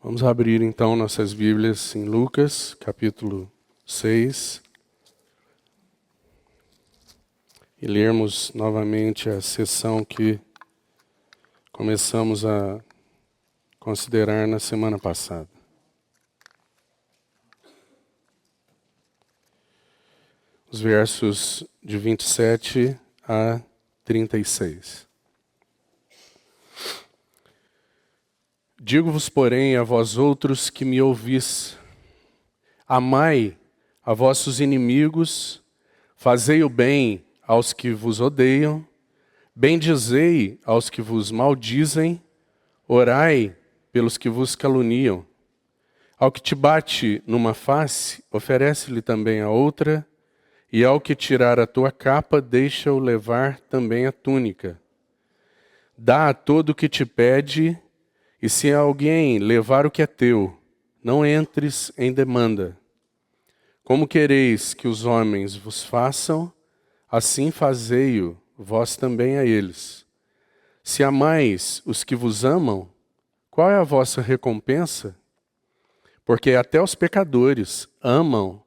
Vamos abrir então nossas Bíblias em Lucas, capítulo 6, e lermos novamente a sessão que começamos a considerar na semana passada. Os versos de 27 a 36. Digo-vos, porém, a vós outros que me ouvis, amai a vossos inimigos, fazei o bem aos que vos odeiam, bendizei aos que vos maldizem, orai pelos que vos caluniam. Ao que te bate numa face, oferece-lhe também a outra, e ao que tirar a tua capa, deixa-o levar também a túnica. Dá a todo o que te pede, e se alguém levar o que é teu, não entres em demanda. Como quereis que os homens vos façam, assim fazei-o vós também a eles. Se amais os que vos amam, qual é a vossa recompensa? Porque até os pecadores amam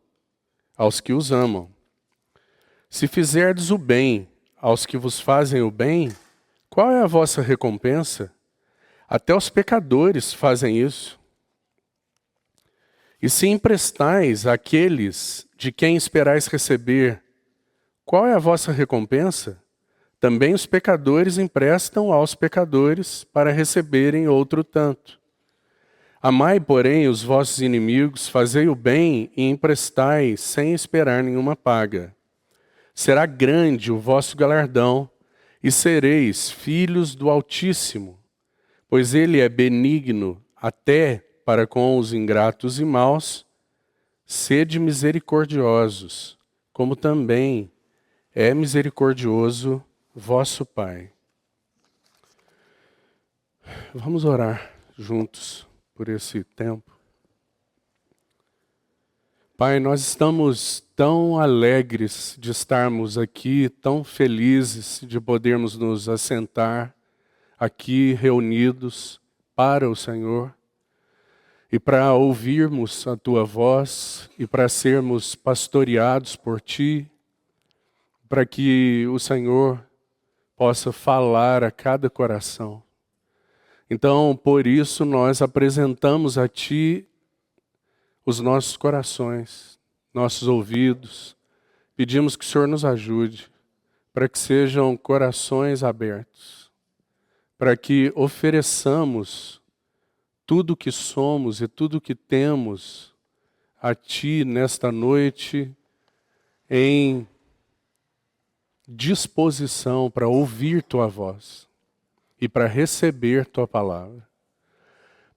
aos que os amam. Se fizerdes o bem aos que vos fazem o bem, qual é a vossa recompensa? Até os pecadores fazem isso. E se emprestais àqueles de quem esperais receber, qual é a vossa recompensa? Também os pecadores emprestam aos pecadores para receberem outro tanto. Amai, porém, os vossos inimigos, fazei o bem e emprestai sem esperar nenhuma paga. Será grande o vosso galardão e sereis filhos do Altíssimo, pois ele é benigno até para com os ingratos e maus. Sede misericordiosos, como também é misericordioso vosso Pai. Vamos orar juntos por esse tempo. Pai, nós estamos tão alegres de estarmos aqui, tão felizes de podermos nos assentar aqui reunidos para o Senhor e para ouvirmos a Tua voz e para sermos pastoreados por Ti, para que o Senhor possa falar a cada coração. Então, por isso, nós apresentamos a Ti os nossos corações, nossos ouvidos. Pedimos que o Senhor nos ajude para que sejam corações abertos, para que ofereçamos tudo o que somos e tudo o que temos a Ti nesta noite em disposição para ouvir Tua voz e para receber Tua palavra.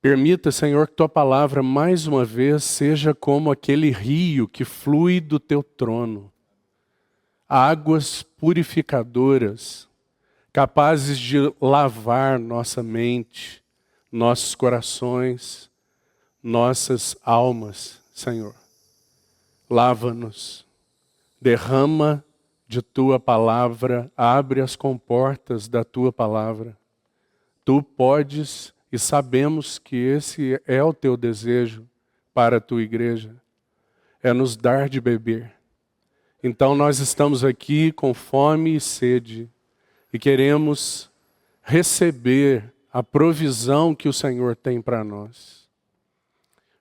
Permita, Senhor, que Tua palavra mais uma vez seja como aquele rio que flui do Teu trono. Águas purificadoras, capazes de lavar nossa mente, nossos corações, nossas almas, Senhor. Lava-nos, derrama de Tua palavra, abre as comportas da Tua palavra. Tu podes e sabemos que esse é o Teu desejo para a Tua igreja, é nos dar de beber. Então nós estamos aqui com fome e sede e queremos receber a provisão que o Senhor tem para nós.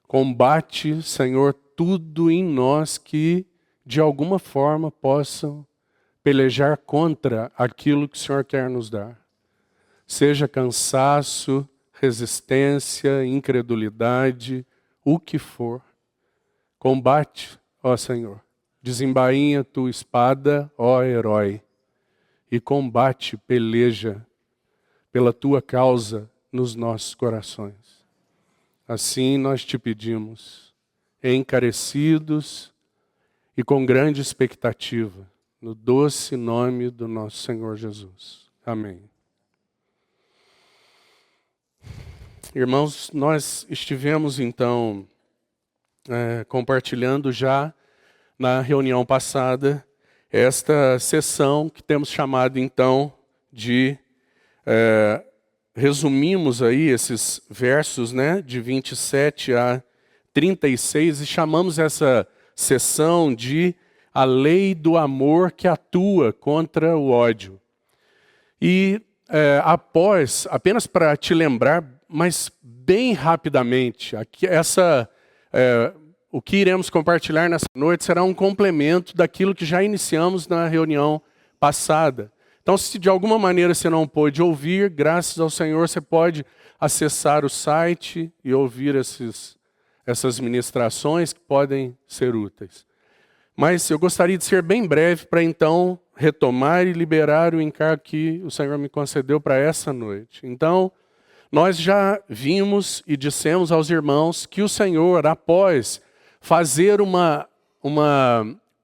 Combate, Senhor, tudo em nós que de alguma forma possam pelejar contra aquilo que o Senhor quer nos dar. Seja cansaço, resistência, incredulidade, o que for. Combate, ó Senhor. Desembainha tua espada, ó herói. E combate, peleja pela tua causa nos nossos corações. Assim nós te pedimos, encarecidos e com grande expectativa, no doce nome do nosso Senhor Jesus. Amém. Irmãos, nós estivemos então compartilhando já na reunião passada esta sessão que temos chamado então de resumimos aí esses versos, né, de 27 a 36 e chamamos essa sessão de a lei do amor que atua contra o ódio. E apenas para te lembrar, mas bem rapidamente, o que iremos compartilhar nessa noite será um complemento daquilo que já iniciamos na reunião passada. Então, se de alguma maneira você não pôde ouvir, graças ao Senhor, você pode acessar o site e ouvir essas ministrações que podem ser úteis. Mas eu gostaria de ser bem breve para então retomar e liberar o encargo que o Senhor me concedeu para essa noite. Então, nós já vimos e dissemos aos irmãos que o Senhor, após fazer uma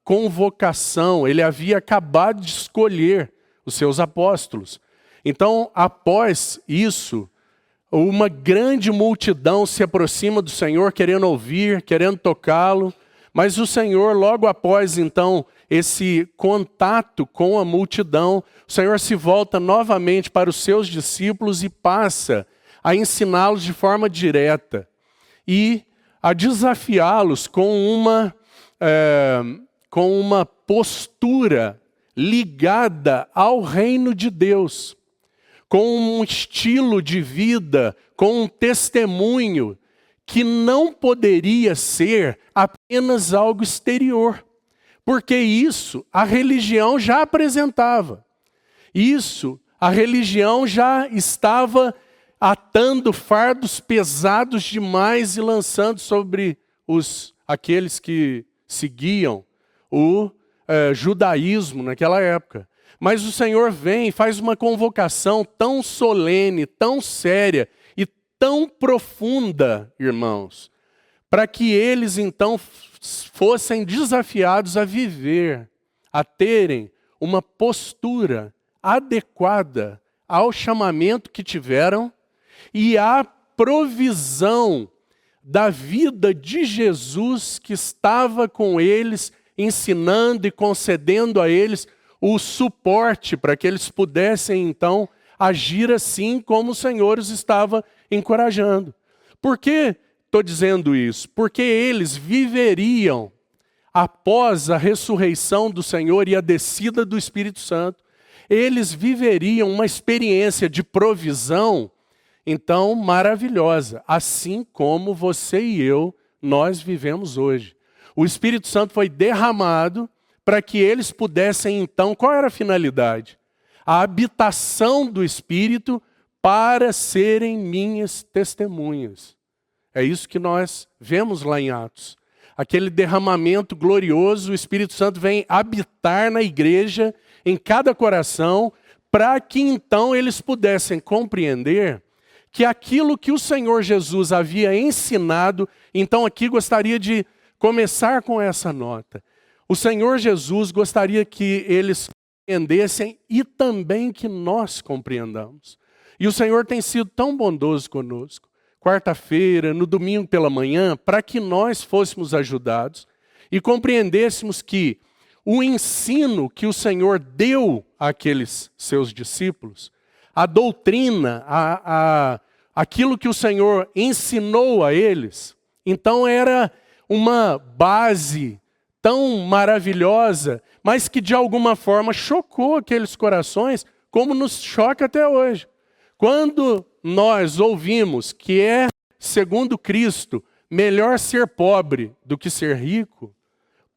convocação, ele havia acabado de escolher os seus apóstolos. Então, após isso, uma grande multidão se aproxima do Senhor, querendo ouvir, querendo tocá-lo, mas o Senhor, logo após, então, esse contato com a multidão, o Senhor se volta novamente para os seus discípulos e passa a ensiná-los de forma direta e a desafiá-los com uma postura ligada ao reino de Deus, com um estilo de vida, com um testemunho que não poderia ser apenas algo exterior, porque isso a religião já apresentava. Isso a religião já estava atando fardos pesados demais e lançando sobre aqueles que seguiam o judaísmo naquela época. Mas o Senhor vem e faz uma convocação tão solene, tão séria e tão profunda, irmãos, para que eles então fossem desafiados a viver, a terem uma postura adequada ao chamamento que tiveram e à provisão da vida de Jesus que estava com eles, ensinando e concedendo a eles o suporte para que eles pudessem, então, agir assim como o Senhor os estava encorajando. Por que estou dizendo isso? Porque eles viveriam, após a ressurreição do Senhor e a descida do Espírito Santo, eles viveriam uma experiência de provisão, então, maravilhosa, assim como você e eu, nós vivemos hoje. O Espírito Santo foi derramado para que eles pudessem, então, qual era a finalidade? A habitação do Espírito para serem minhas testemunhas. É isso que nós vemos lá em Atos. Aquele derramamento glorioso, o Espírito Santo vem habitar na igreja, em cada coração, para que então eles pudessem compreender que aquilo que o Senhor Jesus havia ensinado, então aqui gostaria de começar com essa nota. O Senhor Jesus gostaria que eles compreendessem e também que nós compreendamos. E o Senhor tem sido tão bondoso conosco. Quarta-feira, no domingo pela manhã, para que nós fôssemos ajudados e compreendêssemos que o ensino que o Senhor deu àqueles seus discípulos, a doutrina, aquilo que o Senhor ensinou a eles, então era uma base tão maravilhosa, mas que de alguma forma chocou aqueles corações, como nos choca até hoje. Quando nós ouvimos que é, segundo Cristo, melhor ser pobre do que ser rico,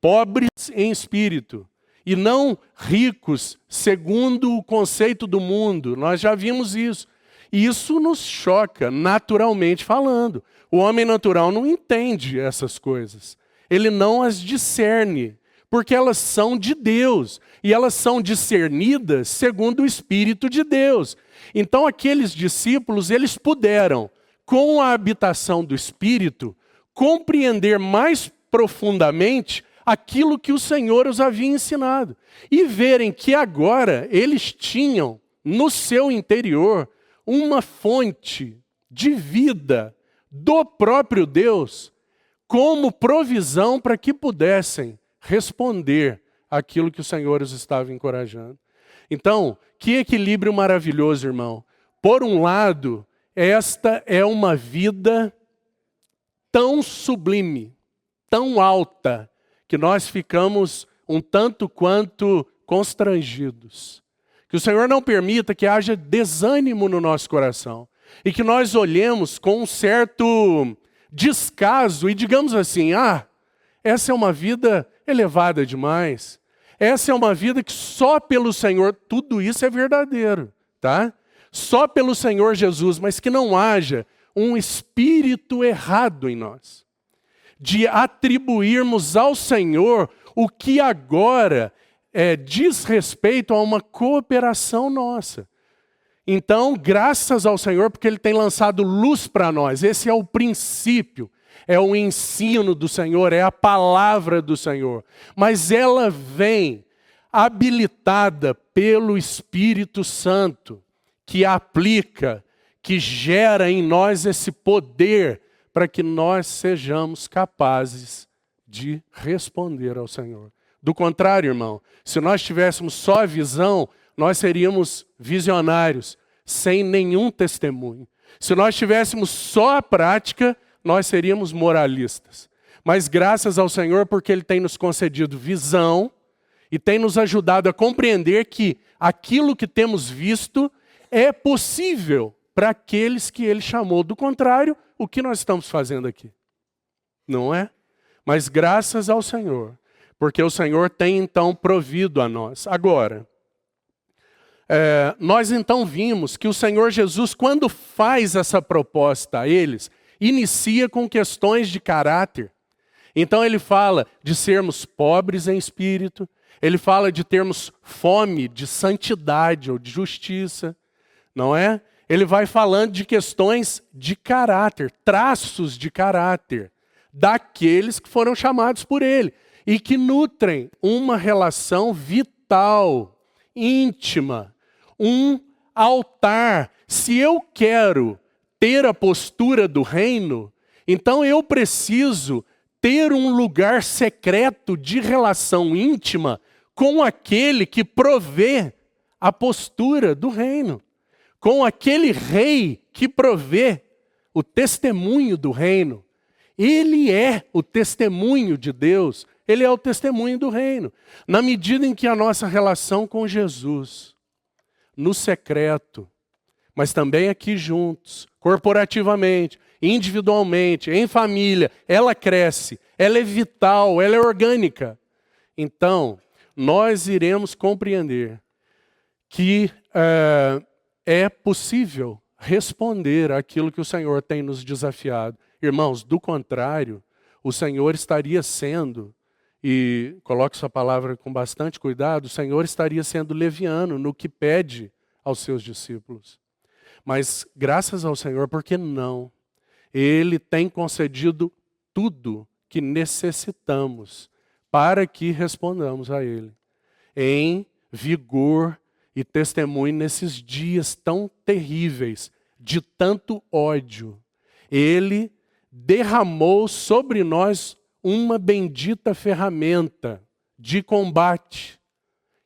pobres em espírito, e não ricos segundo o conceito do mundo, nós já vimos isso. E isso nos choca, naturalmente falando. O homem natural não entende essas coisas. Ele não as discerne, porque elas são de Deus. E elas são discernidas segundo o Espírito de Deus. Então aqueles discípulos, eles puderam, com a habitação do Espírito, compreender mais profundamente aquilo que o Senhor os havia ensinado. E verem que agora eles tinham no seu interior uma fonte de vida do próprio Deus, como provisão para que pudessem responder àquilo que o Senhor os estava encorajando. Então, que equilíbrio maravilhoso, irmão. Por um lado, esta é uma vida tão sublime, tão alta, que nós ficamos um tanto quanto constrangidos. Que o Senhor não permita que haja desânimo no nosso coração e que nós olhemos com um certo descaso e digamos assim, essa é uma vida elevada demais. Essa é uma vida que só pelo Senhor, tudo isso é verdadeiro, tá? Só pelo Senhor Jesus, mas que não haja um espírito errado em nós, de atribuirmos ao Senhor o que agora diz respeito a uma cooperação nossa. Então, graças ao Senhor, porque Ele tem lançado luz para nós. Esse é o princípio, é o ensino do Senhor, é a palavra do Senhor. Mas ela vem habilitada pelo Espírito Santo, que aplica, que gera em nós esse poder para que nós sejamos capazes de responder ao Senhor. Do contrário, irmão, se nós tivéssemos só a visão, nós seríamos visionários, sem nenhum testemunho. Se nós tivéssemos só a prática, nós seríamos moralistas. Mas graças ao Senhor, porque Ele tem nos concedido visão e tem nos ajudado a compreender que aquilo que temos visto é possível para aqueles que Ele chamou. Do contrário, o que nós estamos fazendo aqui? Não é? Mas graças ao Senhor, porque o Senhor tem então provido a nós. Agora, nós então vimos que o Senhor Jesus, quando faz essa proposta a eles, inicia com questões de caráter. Então ele fala de sermos pobres em espírito, ele fala de termos fome de santidade ou de justiça, não é? Ele vai falando de questões de caráter, traços de caráter, daqueles que foram chamados por ele e que nutrem uma relação vital, íntima, um altar. Se eu quero ter a postura do reino, então eu preciso ter um lugar secreto de relação íntima com aquele que provê a postura do reino, com aquele rei que provê o testemunho do reino. Ele é o testemunho de Deus, ele é o testemunho do reino. Na medida em que a nossa relação com Jesus, no secreto, mas também aqui juntos, corporativamente, individualmente, em família, ela cresce, ela é vital, ela é orgânica. Então, nós iremos compreender que é possível responder àquilo que o Senhor tem nos desafiado. Irmãos, do contrário, o Senhor estaria sendo, e coloque essa palavra com bastante cuidado, o Senhor estaria sendo leviano no que pede aos seus discípulos. Mas graças ao Senhor, porque não? Ele tem concedido tudo que necessitamos para que respondamos a Ele, em vigor e testemunho nesses dias tão terríveis, de tanto ódio. Ele derramou sobre nós uma bendita ferramenta de combate,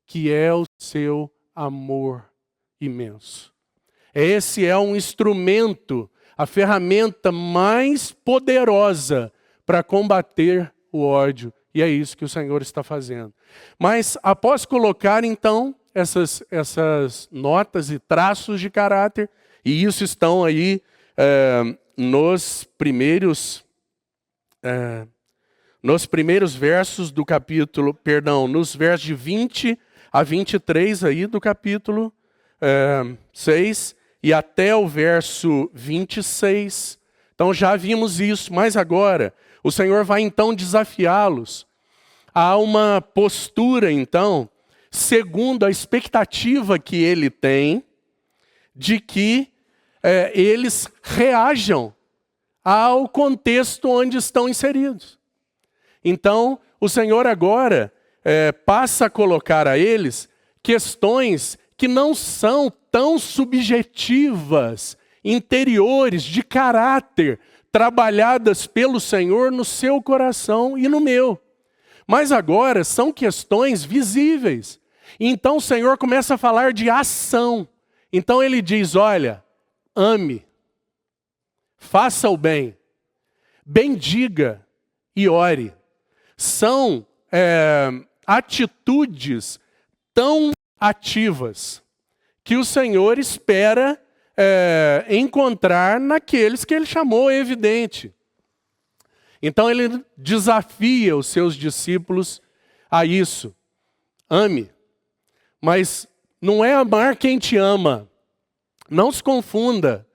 que é o seu amor imenso. Esse é um instrumento, a ferramenta mais poderosa para combater o ódio. E é isso que o Senhor está fazendo. Mas após colocar então essas notas e traços de caráter, e isso estão aí nos primeiros versos do capítulo, nos versos de 20 a 23 aí do capítulo 6 e até o verso 26. Então já vimos isso, mas agora o Senhor vai então desafiá-los a uma postura então, segundo a expectativa que Ele tem, de que eles reajam ao contexto onde estão inseridos. Então, o Senhor agora passa a colocar a eles questões que não são tão subjetivas, interiores, de caráter, trabalhadas pelo Senhor no seu coração e no meu. Mas agora são questões visíveis. Então o Senhor começa a falar de ação. Então Ele diz, olha, ame, faça o bem, bendiga e ore. São atitudes tão ativas que o Senhor espera encontrar naqueles que Ele chamou, é evidente. Então Ele desafia os seus discípulos a isso. Ame. Mas não é amar quem te ama. Não se confunda.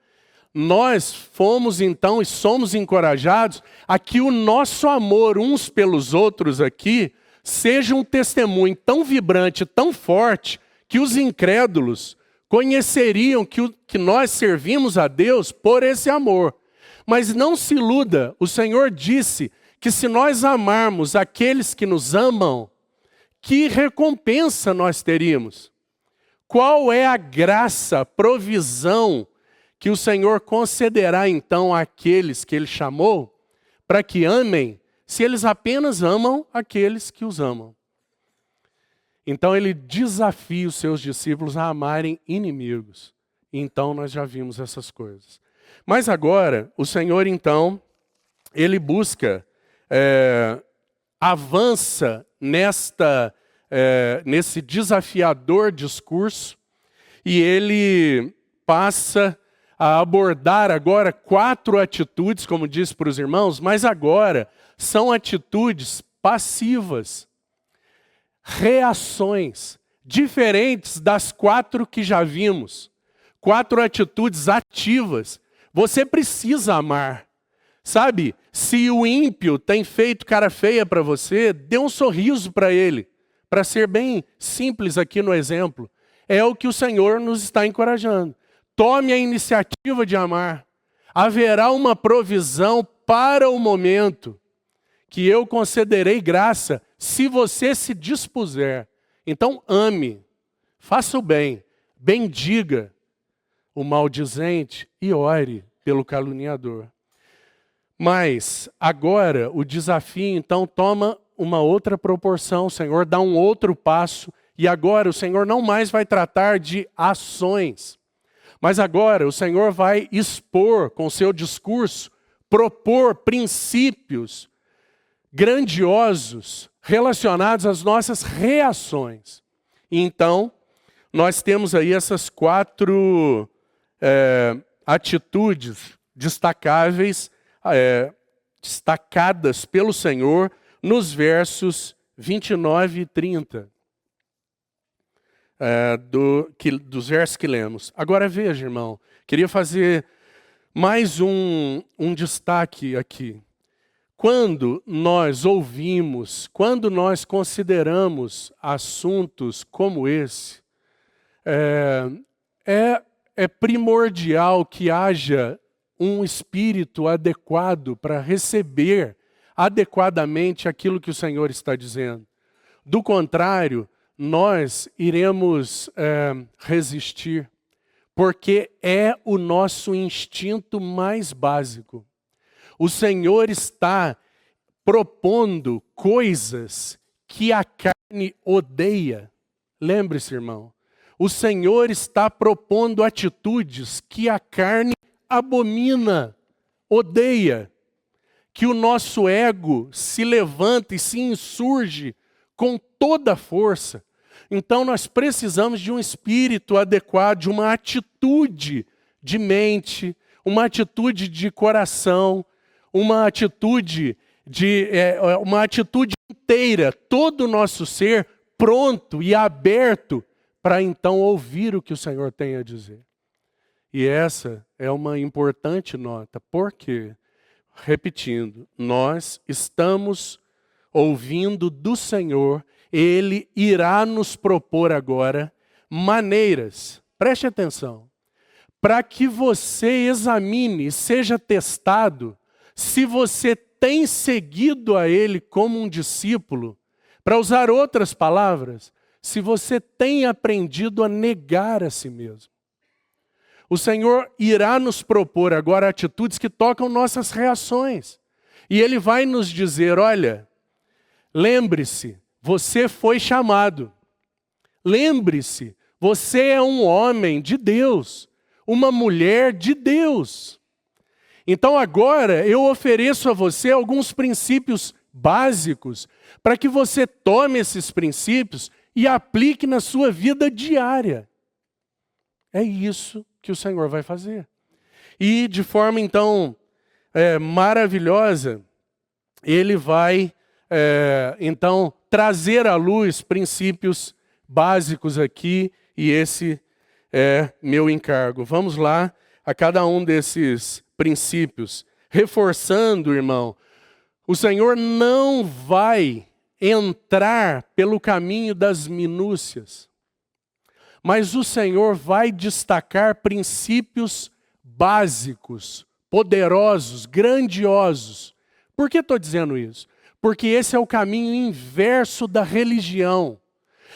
Nós fomos então e somos encorajados a que o nosso amor uns pelos outros aqui seja um testemunho tão vibrante, tão forte, que os incrédulos conheceriam que nós servimos a Deus por esse amor. Mas não se iluda, o Senhor disse que se nós amarmos aqueles que nos amam, que recompensa nós teríamos? Qual é a graça, provisão que o Senhor concederá então àqueles que Ele chamou para que amem, se eles apenas amam aqueles que os amam? Então Ele desafia os seus discípulos a amarem inimigos. Então nós já vimos essas coisas. Mas agora, o Senhor então, Ele busca, avança nesse desafiador discurso, e Ele passa a abordar agora 4 atitudes, como disse para os irmãos, mas agora são atitudes passivas, reações, diferentes das 4 que já vimos. 4 atitudes ativas. Você precisa amar. Sabe, se o ímpio tem feito cara feia para você, dê um sorriso para ele. Para ser bem simples aqui no exemplo, é o que o Senhor nos está encorajando. Tome a iniciativa de amar. Haverá uma provisão para o momento que eu concederei graça se você se dispuser. Então ame, faça o bem, bendiga o maldizente e ore pelo caluniador. Mas agora o desafio então toma uma outra proporção. O Senhor dá um outro passo e agora o Senhor não mais vai tratar de ações. Mas agora o Senhor vai expor com seu discurso, propor princípios grandiosos relacionados às nossas reações. E então, nós temos aí essas 4 atitudes destacáveis, destacadas pelo Senhor nos versos 29 e 30. Dos versos que lemos. Agora veja, irmão, queria fazer mais um destaque aqui. Quando nós ouvimos, quando nós consideramos assuntos como esse, é primordial que haja um espírito adequado para receber adequadamente aquilo que o Senhor está dizendo. Do contrário, nós iremos resistir, porque é o nosso instinto mais básico. O Senhor está propondo coisas que a carne odeia. Lembre-se, irmão, o Senhor está propondo atitudes que a carne abomina, odeia, que o nosso ego se levanta e se insurge com toda a força. Então nós precisamos de um espírito adequado, de uma atitude de mente, uma atitude de coração, uma atitude inteira, todo o nosso ser pronto e aberto para então ouvir o que o Senhor tem a dizer. E essa é uma importante nota, porque, repetindo, nós estamos ouvindo do Senhor. Ele irá nos propor agora maneiras, preste atenção, para que você examine, seja testado, se você tem seguido a Ele como um discípulo, para usar outras palavras, se você tem aprendido a negar a si mesmo. O Senhor irá nos propor agora atitudes que tocam nossas reações. E Ele vai nos dizer, olha, lembre-se, você foi chamado. Lembre-se, você é um homem de Deus. uma mulher de Deus. Então agora eu ofereço a você alguns princípios básicos para que você tome esses princípios e aplique na sua vida diária. É isso que o Senhor vai fazer. E de forma então maravilhosa, Ele vai então trazer à luz princípios básicos aqui, e esse é meu encargo. Vamos lá a cada um desses princípios, reforçando, irmão, o Senhor não vai entrar pelo caminho das minúcias, mas o Senhor vai destacar princípios básicos, poderosos, grandiosos. Por que estou dizendo isso? Porque esse é o caminho inverso da religião.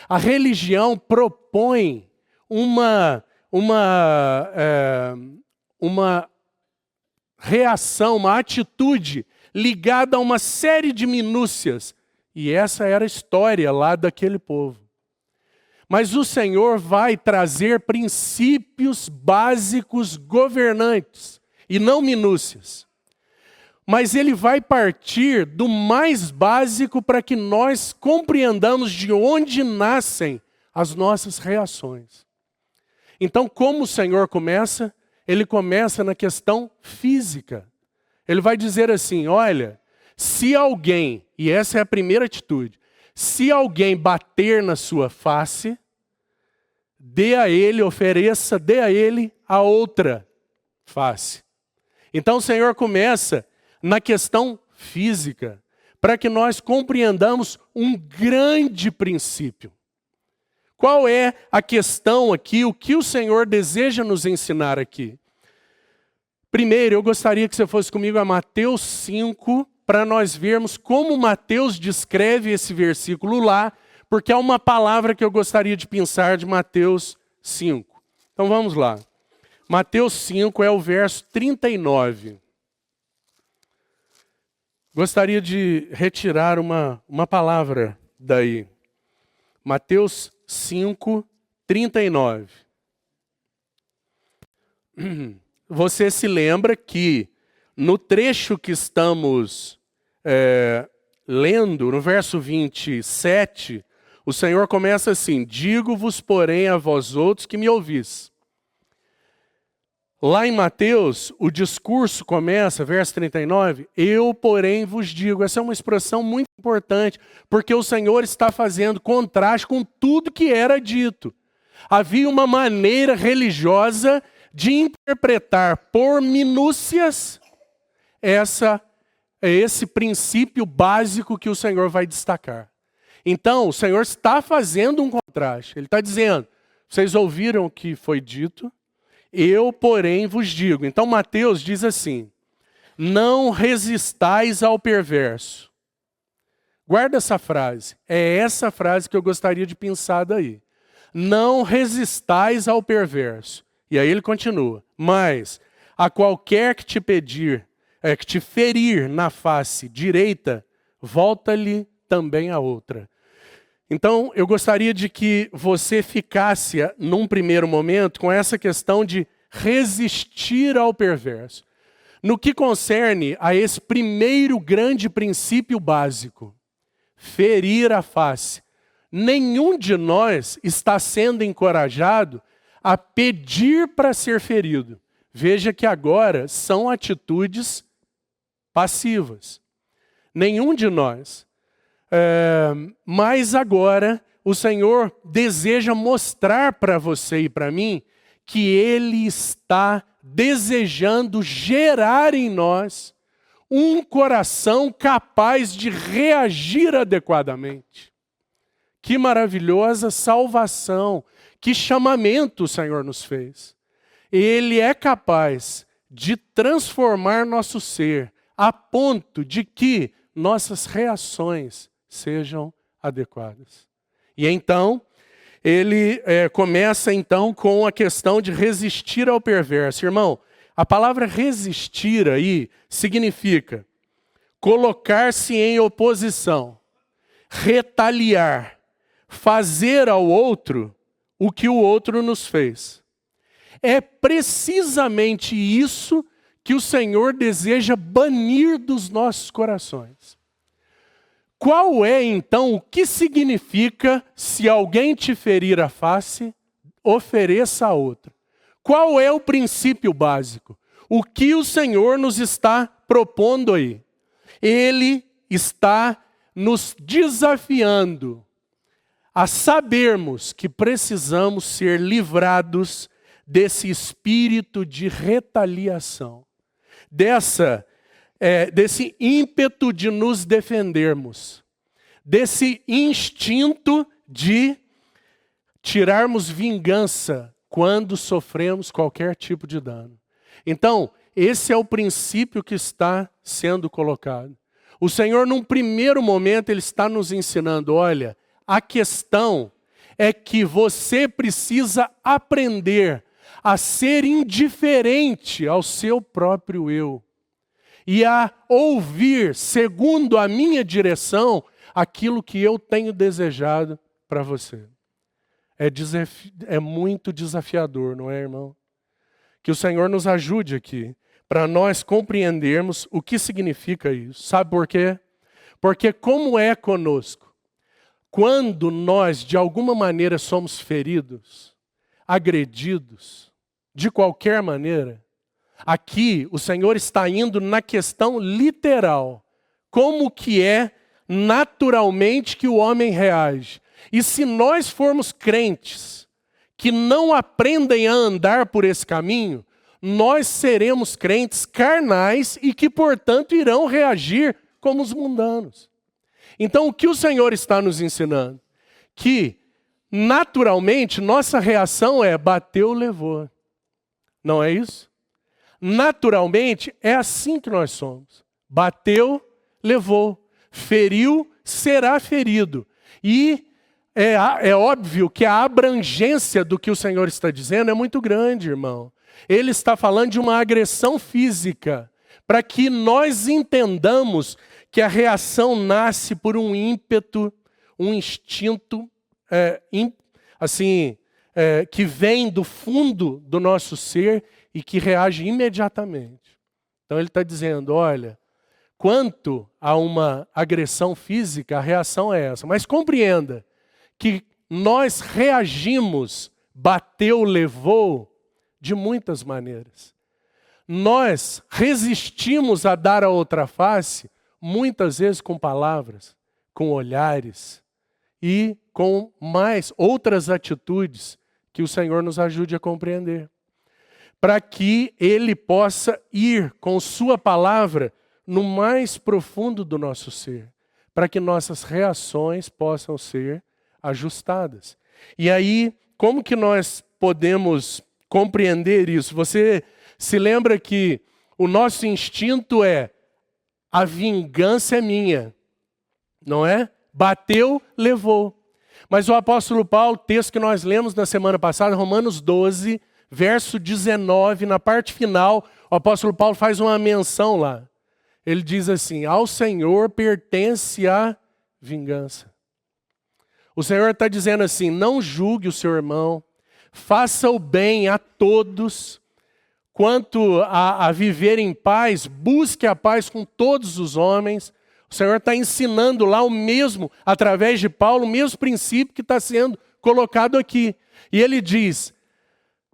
A religião propõe uma reação, uma atitude ligada a uma série de minúcias. E essa era a história lá daquele povo. Mas o Senhor vai trazer princípios básicos governantes, e não minúcias. Mas Ele vai partir do mais básico para que nós compreendamos de onde nascem as nossas reações. Então, como o Senhor começa? Ele começa na questão física. Ele vai dizer assim, olha, se alguém, e essa é a primeira atitude, se alguém bater na sua face, dê a ele a outra face. Então o Senhor começa na questão física, para que nós compreendamos um grande princípio. Qual é a questão aqui, o que o Senhor deseja nos ensinar aqui? Primeiro, eu gostaria que você fosse comigo a Mateus 5, para nós vermos como Mateus descreve esse versículo lá, porque é uma palavra que eu gostaria de pensar de Mateus 5. Então vamos lá. Mateus 5 é o verso 39. Gostaria de retirar uma palavra daí. Mateus 5, 39. Você se lembra que no trecho que estamos lendo, no verso 27, o Senhor começa assim, digo-vos, porém, a vós outros que me ouvis. Lá em Mateus, o discurso começa, verso 39, eu, porém, vos digo. Essa é uma expressão muito importante, porque o Senhor está fazendo contraste com tudo que era dito. Havia uma maneira religiosa de interpretar por minúcias esse princípio básico que o Senhor vai destacar. Então, o Senhor está fazendo um contraste. Ele está dizendo, vocês ouviram o que foi dito? Eu, porém, vos digo. Então, Mateus diz assim, não resistais ao perverso. Guarda essa frase. É essa frase que eu gostaria de pensar daí. Não resistais ao perverso. E aí ele continua. Mas a qualquer que te pedir, que te ferir na face direita, volta-lhe também a outra. Então, eu gostaria de que você ficasse, num primeiro momento, com essa questão de resistir ao perverso. No que concerne a esse primeiro grande princípio básico, ferir a face. Nenhum de nós está sendo encorajado a pedir para ser ferido. Veja que agora são atitudes passivas. Nenhum de nós. Mas agora o Senhor deseja mostrar para você e para mim que Ele está desejando gerar em nós um coração capaz de reagir adequadamente. Que maravilhosa salvação, que chamamento o Senhor nos fez. Ele é capaz de transformar nosso ser a ponto de que nossas reações sejam adequadas. E então, ele começa então com a questão de resistir ao perverso. Irmão, a palavra resistir aí significa colocar-se em oposição, retaliar, fazer ao outro o que o outro nos fez. É precisamente isso que o Senhor deseja banir dos nossos corações. Qual é, então, o que significa se alguém te ferir a face, ofereça a outra? Qual é o princípio básico? O que o Senhor nos está propondo aí? Ele está nos desafiando a sabermos que precisamos ser livrados desse espírito de retaliação, desse ímpeto de nos defendermos, desse instinto de tirarmos vingança quando sofremos qualquer tipo de dano. Então, esse é o princípio que está sendo colocado. O Senhor, num primeiro momento, Ele está nos ensinando, olha, a questão é que você precisa aprender a ser indiferente ao seu próprio eu e a ouvir, segundo a minha direção, aquilo que eu tenho desejado para você. É muito desafiador, não é, irmão? Que o Senhor nos ajude aqui, para nós compreendermos o que significa isso. Sabe por quê? Porque como é conosco? Quando nós, de alguma maneira, somos feridos, agredidos, de qualquer maneira, aqui o Senhor está indo na questão literal. Como que é naturalmente que o homem reage? E se nós formos crentes que não aprendem a andar por esse caminho, nós seremos crentes carnais e que, portanto, irão reagir como os mundanos. Então, o que o Senhor está nos ensinando? Que, naturalmente, nossa reação é bateu, levou. Não é isso? Naturalmente, é assim que nós somos. Bateu, levou. Feriu, será ferido. E é óbvio que a abrangência do que o Senhor está dizendo é muito grande, irmão. Ele está falando de uma agressão física, para que nós entendamos que a reação nasce por um ímpeto, um instinto, que vem do fundo do nosso ser e que reage imediatamente. Então ele está dizendo, olha, quanto a uma agressão física, a reação é essa. Mas compreenda que nós reagimos, bateu, levou, de muitas maneiras. Nós resistimos a dar a outra face, muitas vezes com palavras, com olhares e com mais outras atitudes que o Senhor nos ajude a compreender. Para que Ele possa ir com sua palavra no mais profundo do nosso ser, para que nossas reações possam ser ajustadas. E aí, como que nós podemos compreender isso? Você se lembra que o nosso instinto é a vingança é minha, não é? Bateu, levou. Mas o apóstolo Paulo, texto que nós lemos na semana passada, Romanos 12, verso 19, na parte final, o apóstolo Paulo faz uma menção lá. Ele diz assim, ao Senhor pertence a vingança. O Senhor está dizendo assim, não julgue o seu irmão, faça o bem a todos, quanto a viver em paz, busque a paz com todos os homens. O Senhor está ensinando lá o mesmo, através de Paulo, o mesmo princípio que está sendo colocado aqui. E ele diz,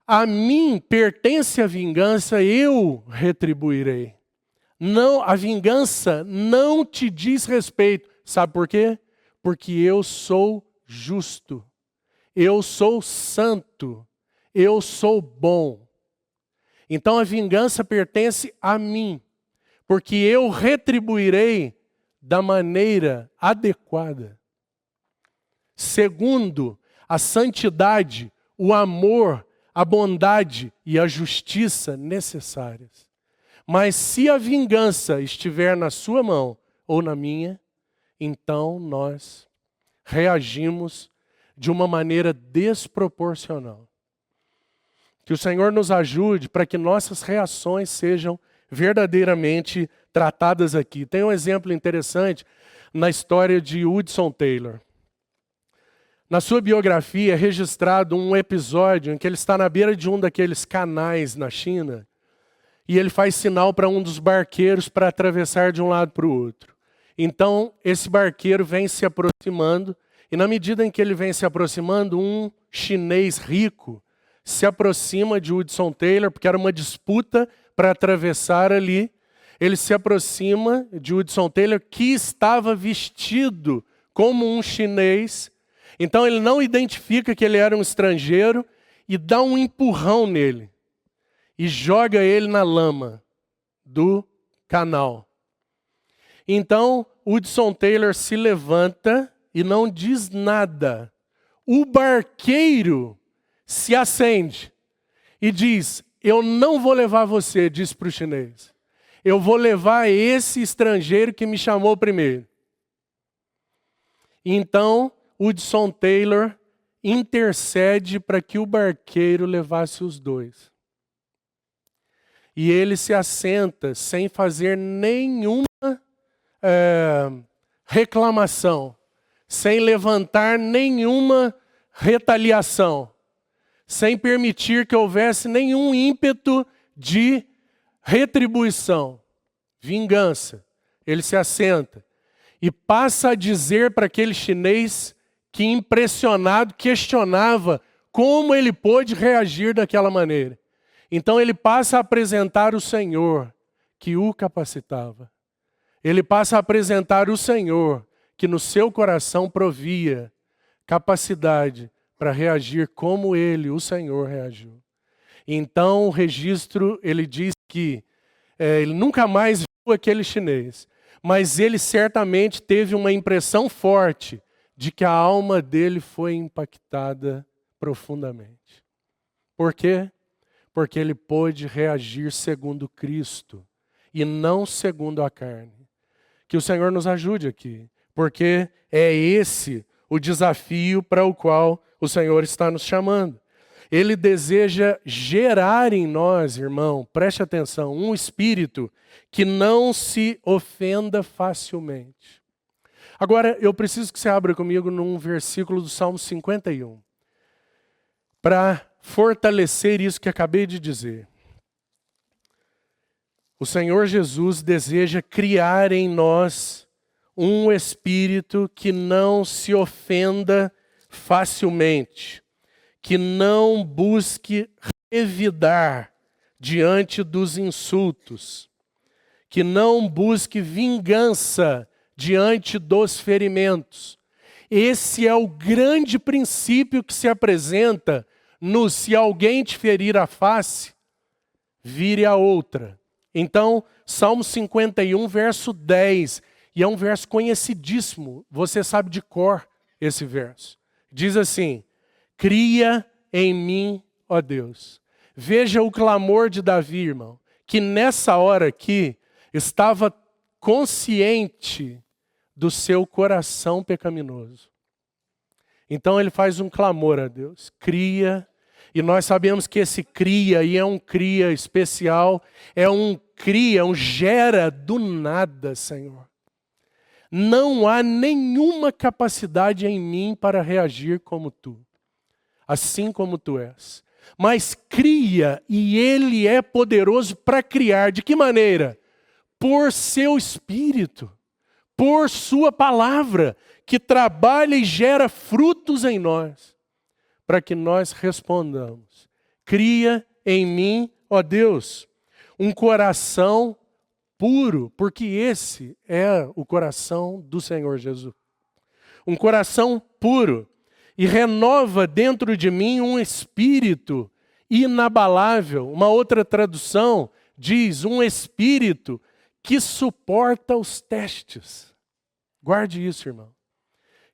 a mim pertence a vingança, eu retribuirei. Não, a vingança não te diz respeito. Sabe por quê? Porque eu sou justo, eu sou santo, eu sou bom. Então a vingança pertence a mim, porque eu retribuirei da maneira adequada, segundo a santidade, o amor, a bondade e a justiça necessárias. Mas se a vingança estiver na sua mão ou na minha, então nós reagimos de uma maneira desproporcional. Que o Senhor nos ajude para que nossas reações sejam verdadeiramente tratadas aqui. Tem um exemplo interessante na história de Hudson Taylor. Na sua biografia é registrado um episódio em que ele está na beira de um daqueles canais na China e ele faz sinal para um dos barqueiros para atravessar de um lado para o outro. Então, esse barqueiro vem se aproximando e na medida em que ele vem se aproximando, um chinês rico se aproxima de Hudson Taylor, porque era uma disputa para atravessar ali. Ele se aproxima de Hudson Taylor, que estava vestido como um chinês. Então ele não identifica que ele era um estrangeiro e dá um empurrão nele. E joga ele na lama do canal. Então Hudson Taylor se levanta e não diz nada. O barqueiro se acende e diz: eu não vou levar você, diz para o chinês. Eu vou levar esse estrangeiro que me chamou primeiro. Então, Hudson Taylor intercede para que o barqueiro levasse os dois. E ele se assenta sem fazer nenhuma reclamação, sem levantar nenhuma retaliação, sem permitir que houvesse nenhum ímpeto de retribuição, vingança. Ele se assenta e passa a dizer para aquele chinês que, impressionado, questionava como ele pôde reagir daquela maneira. Então ele passa a apresentar o Senhor que o capacitava. Ele passa a apresentar o Senhor que no seu coração provia capacidade para reagir como ele, o Senhor, reagiu. Então o registro, ele diz que ele nunca mais viu aquele chinês, mas ele certamente teve uma impressão forte de que a alma dele foi impactada profundamente. Por quê? Porque ele pôde reagir segundo Cristo e não segundo a carne. Que o Senhor nos ajude aqui, porque é esse o desafio para o qual o Senhor está nos chamando. Ele deseja gerar em nós, irmão, preste atenção, um espírito que não se ofenda facilmente. Agora, eu preciso que você abra comigo num versículo do Salmo 51, para fortalecer isso que acabei de dizer. O Senhor Jesus deseja criar em nós um espírito que não se ofenda facilmente, que não busque revidar diante dos insultos, que não busque vingança diante dos ferimentos. Esse é o grande princípio que se apresenta no se alguém te ferir a face, vire a outra. Então, Salmo 51, verso 10, e é um verso conhecidíssimo, você sabe de cor esse verso. Diz assim: cria em mim, ó Deus. Veja o clamor de Davi, irmão, que nessa hora aqui estava consciente do seu coração pecaminoso. Então ele faz um clamor a Deus, cria, e nós sabemos que esse cria, e é um cria especial, é um gera do nada, Senhor. Não há nenhuma capacidade em mim para reagir como tu, assim como tu és. Mas cria, e ele é poderoso para criar. De que maneira? Por seu Espírito, por sua palavra, que trabalha e gera frutos em nós, para que nós respondamos. Cria em mim, ó Deus, um coração puro, porque esse é o coração do Senhor Jesus. Um coração puro, e renova dentro de mim um espírito inabalável. Uma outra tradução diz um espírito que suporta os testes. Guarde isso, irmão.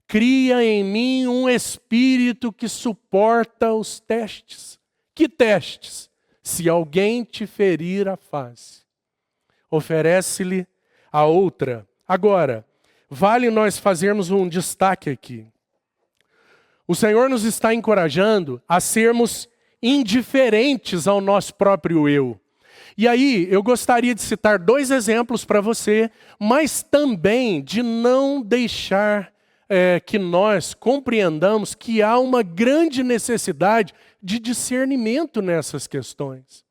Cria em mim um espírito que suporta os testes. Que testes? Se alguém te ferir a face, oferece-lhe a outra. Agora, vale nós fazermos um destaque aqui. O Senhor nos está encorajando a sermos indiferentes ao nosso próprio eu. E aí, eu gostaria de citar 2 exemplos para você, mas também de não deixar que nós compreendamos que há uma grande necessidade de discernimento nessas questões.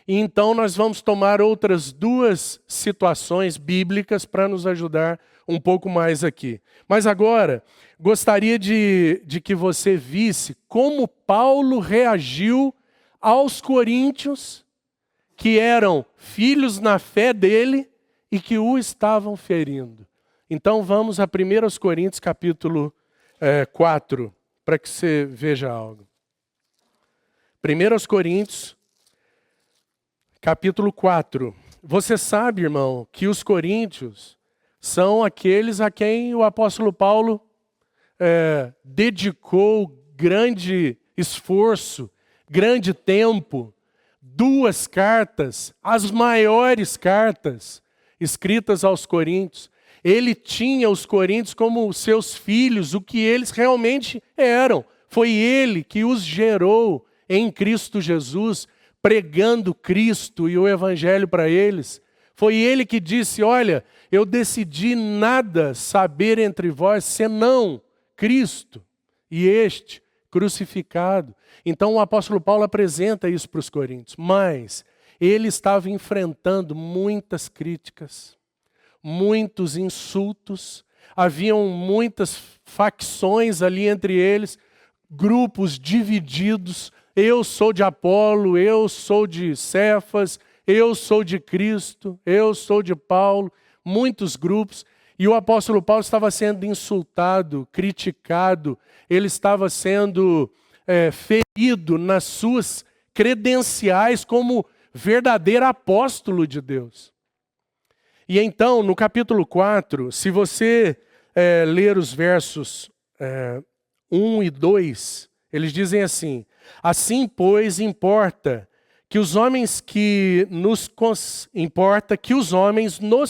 E então nós vamos tomar outras duas situações bíblicas para nos ajudar um pouco mais aqui. Mas agora, gostaria de que você visse como Paulo reagiu aos coríntios que eram filhos na fé dele e que o estavam ferindo. Então vamos a 1 Coríntios capítulo 4, para que você veja algo. 1 Coríntios capítulo 4. Você sabe, irmão, que os coríntios são aqueles a quem o apóstolo Paulo dedicou grande esforço, grande tempo, 2 cartas, as maiores cartas escritas aos coríntios. Ele tinha os coríntios como seus filhos, o que eles realmente eram. Foi ele que os gerou em Cristo Jesus, pregando Cristo e o Evangelho para eles. Foi ele que disse, olha, eu decidi nada saber entre vós, senão Cristo e este crucificado. Então o apóstolo Paulo apresenta isso para os coríntios, mas ele estava enfrentando muitas críticas, muitos insultos, haviam muitas facções ali entre eles, grupos divididos. Eu sou de Apolo, eu sou de Cefas, eu sou de Cristo, eu sou de Paulo, muitos grupos. E o apóstolo Paulo estava sendo insultado, criticado, ele estava sendo ferido nas suas credenciais como verdadeiro apóstolo de Deus. E então, no capítulo 4, se você ler os versos 1 e 2, eles dizem assim, assim, pois, importa que os homens nos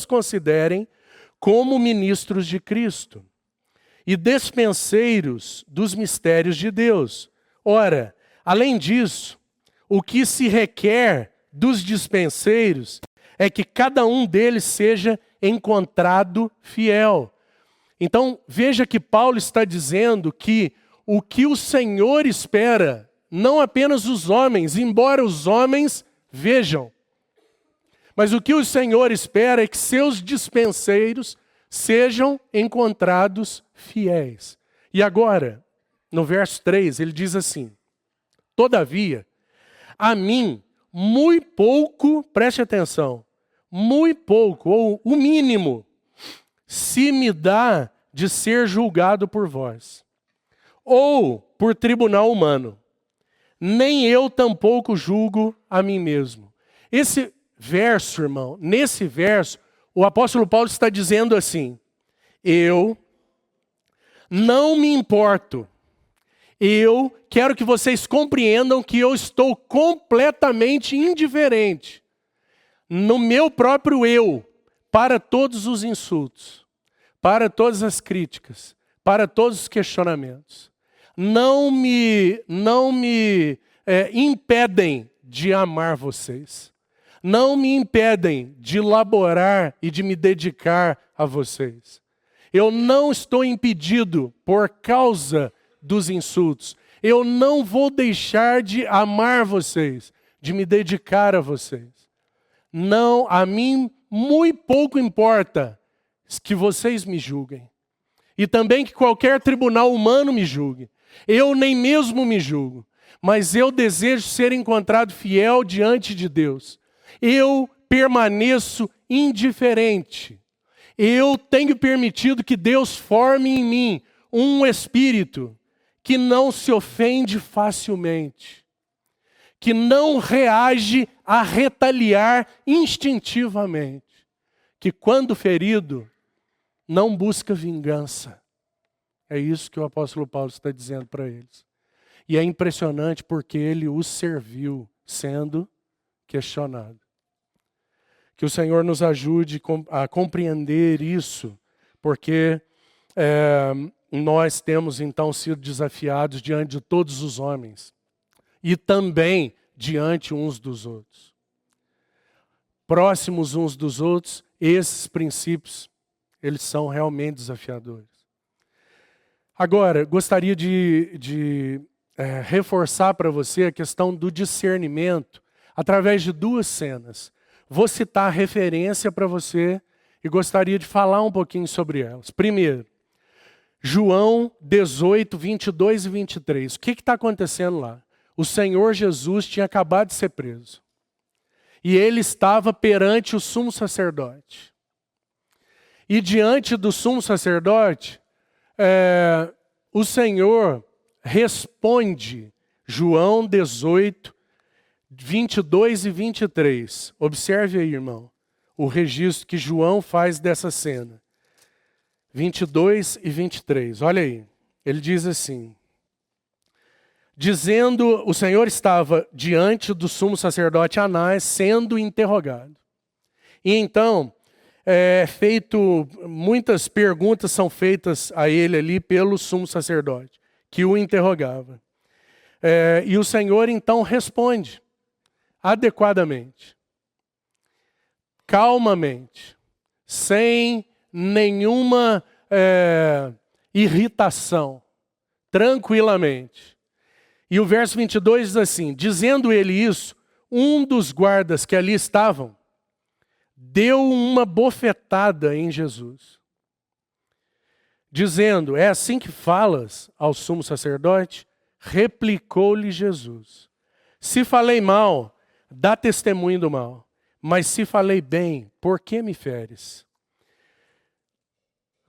considerem como ministros de Cristo e despenseiros dos mistérios de Deus. Ora, além disso, o que se requer dos dispenseiros é que cada um deles seja encontrado fiel. Então, veja que Paulo está dizendo que o que o Senhor espera, não apenas os homens, embora os homens vejam, mas o que o Senhor espera é que seus dispenseiros sejam encontrados fiéis. E agora, no verso 3, ele diz assim, todavia, a mim, muito pouco, preste atenção, muito pouco, ou o mínimo, se me dá de ser julgado por vós, ou por tribunal humano. Nem eu tampouco julgo a mim mesmo. Esse verso, irmão, nesse verso, o apóstolo Paulo está dizendo assim, eu não me importo, eu quero que vocês compreendam que eu estou completamente indiferente no meu próprio eu para todos os insultos, para todas as críticas, para todos os questionamentos. Não me impedem de amar vocês. Não me impedem de laborar e de me dedicar a vocês. Eu não estou impedido por causa dos insultos. Eu não vou deixar de amar vocês, de me dedicar a vocês. Não, a mim muito pouco importa que vocês me julguem. E também que qualquer tribunal humano me julgue. Eu nem mesmo me julgo, mas eu desejo ser encontrado fiel diante de Deus. Eu permaneço indiferente. Eu tenho permitido que Deus forme em mim um espírito que não se ofende facilmente, que não reage a retaliar instintivamente, que quando ferido não busca vingança. É isso que o apóstolo Paulo está dizendo para eles. E é impressionante porque ele os serviu sendo questionado. Que o Senhor nos ajude a compreender isso, porque nós temos então sido desafiados diante de todos os homens e também diante uns dos outros. Próximos uns dos outros, esses princípios, eles são realmente desafiadores. Agora, gostaria de reforçar para você a questão do discernimento através de duas cenas. Vou citar referência para você e gostaria de falar um pouquinho sobre elas. Primeiro, João 18, 22 e 23. O que está acontecendo lá? O Senhor Jesus tinha acabado de ser preso. E ele estava perante o sumo sacerdote. E diante do sumo sacerdote, o Senhor responde, João 18, 22 e 23. Observe aí, irmão, o registro que João faz dessa cena. 22 e 23, olha aí. Ele diz assim, dizendo, o Senhor estava diante do sumo sacerdote Anás, sendo interrogado. E então, muitas perguntas são feitas a ele ali pelo sumo sacerdote, que o interrogava. E o Senhor então responde adequadamente, calmamente, sem nenhuma irritação, tranquilamente. E o verso 22 diz assim, dizendo ele isso, um dos guardas que ali estavam, deu uma bofetada em Jesus, dizendo, é assim que falas ao sumo sacerdote? Replicou-lhe Jesus, se falei mal, dá testemunho do mal, mas se falei bem, por que me feres?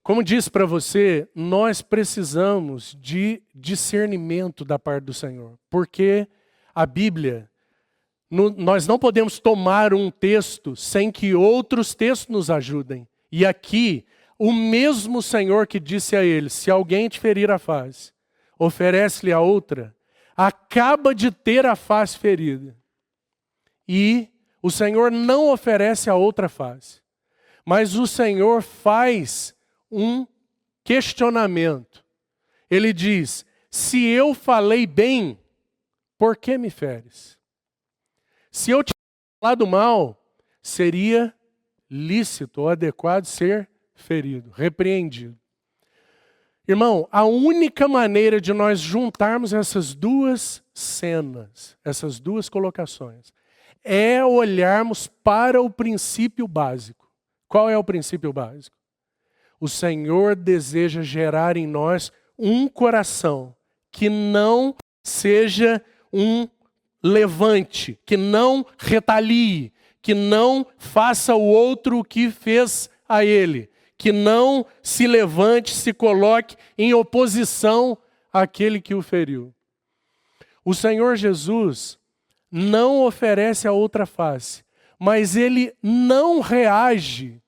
Como disse para você, nós precisamos de discernimento da parte do Senhor, porque a Bíblia, nós não podemos tomar um texto sem que outros textos nos ajudem. E aqui, o mesmo Senhor que disse a ele, se alguém te ferir a face, oferece-lhe a outra, acaba de ter a face ferida. E o Senhor não oferece a outra face, mas o Senhor faz um questionamento. Ele diz, se eu falei bem, por que me feres? Se eu tivesse falado mal, seria lícito ou adequado ser ferido, repreendido. Irmão, a única maneira de nós juntarmos essas duas cenas, essas duas colocações, é olharmos para o princípio básico. Qual é o princípio básico? O Senhor deseja gerar em nós um coração que não seja um levante, que não retalie, que não faça o outro o que fez a ele, que não se levante, se coloque em oposição àquele que o feriu. O Senhor Jesus não oferece a outra face, mas ele não reage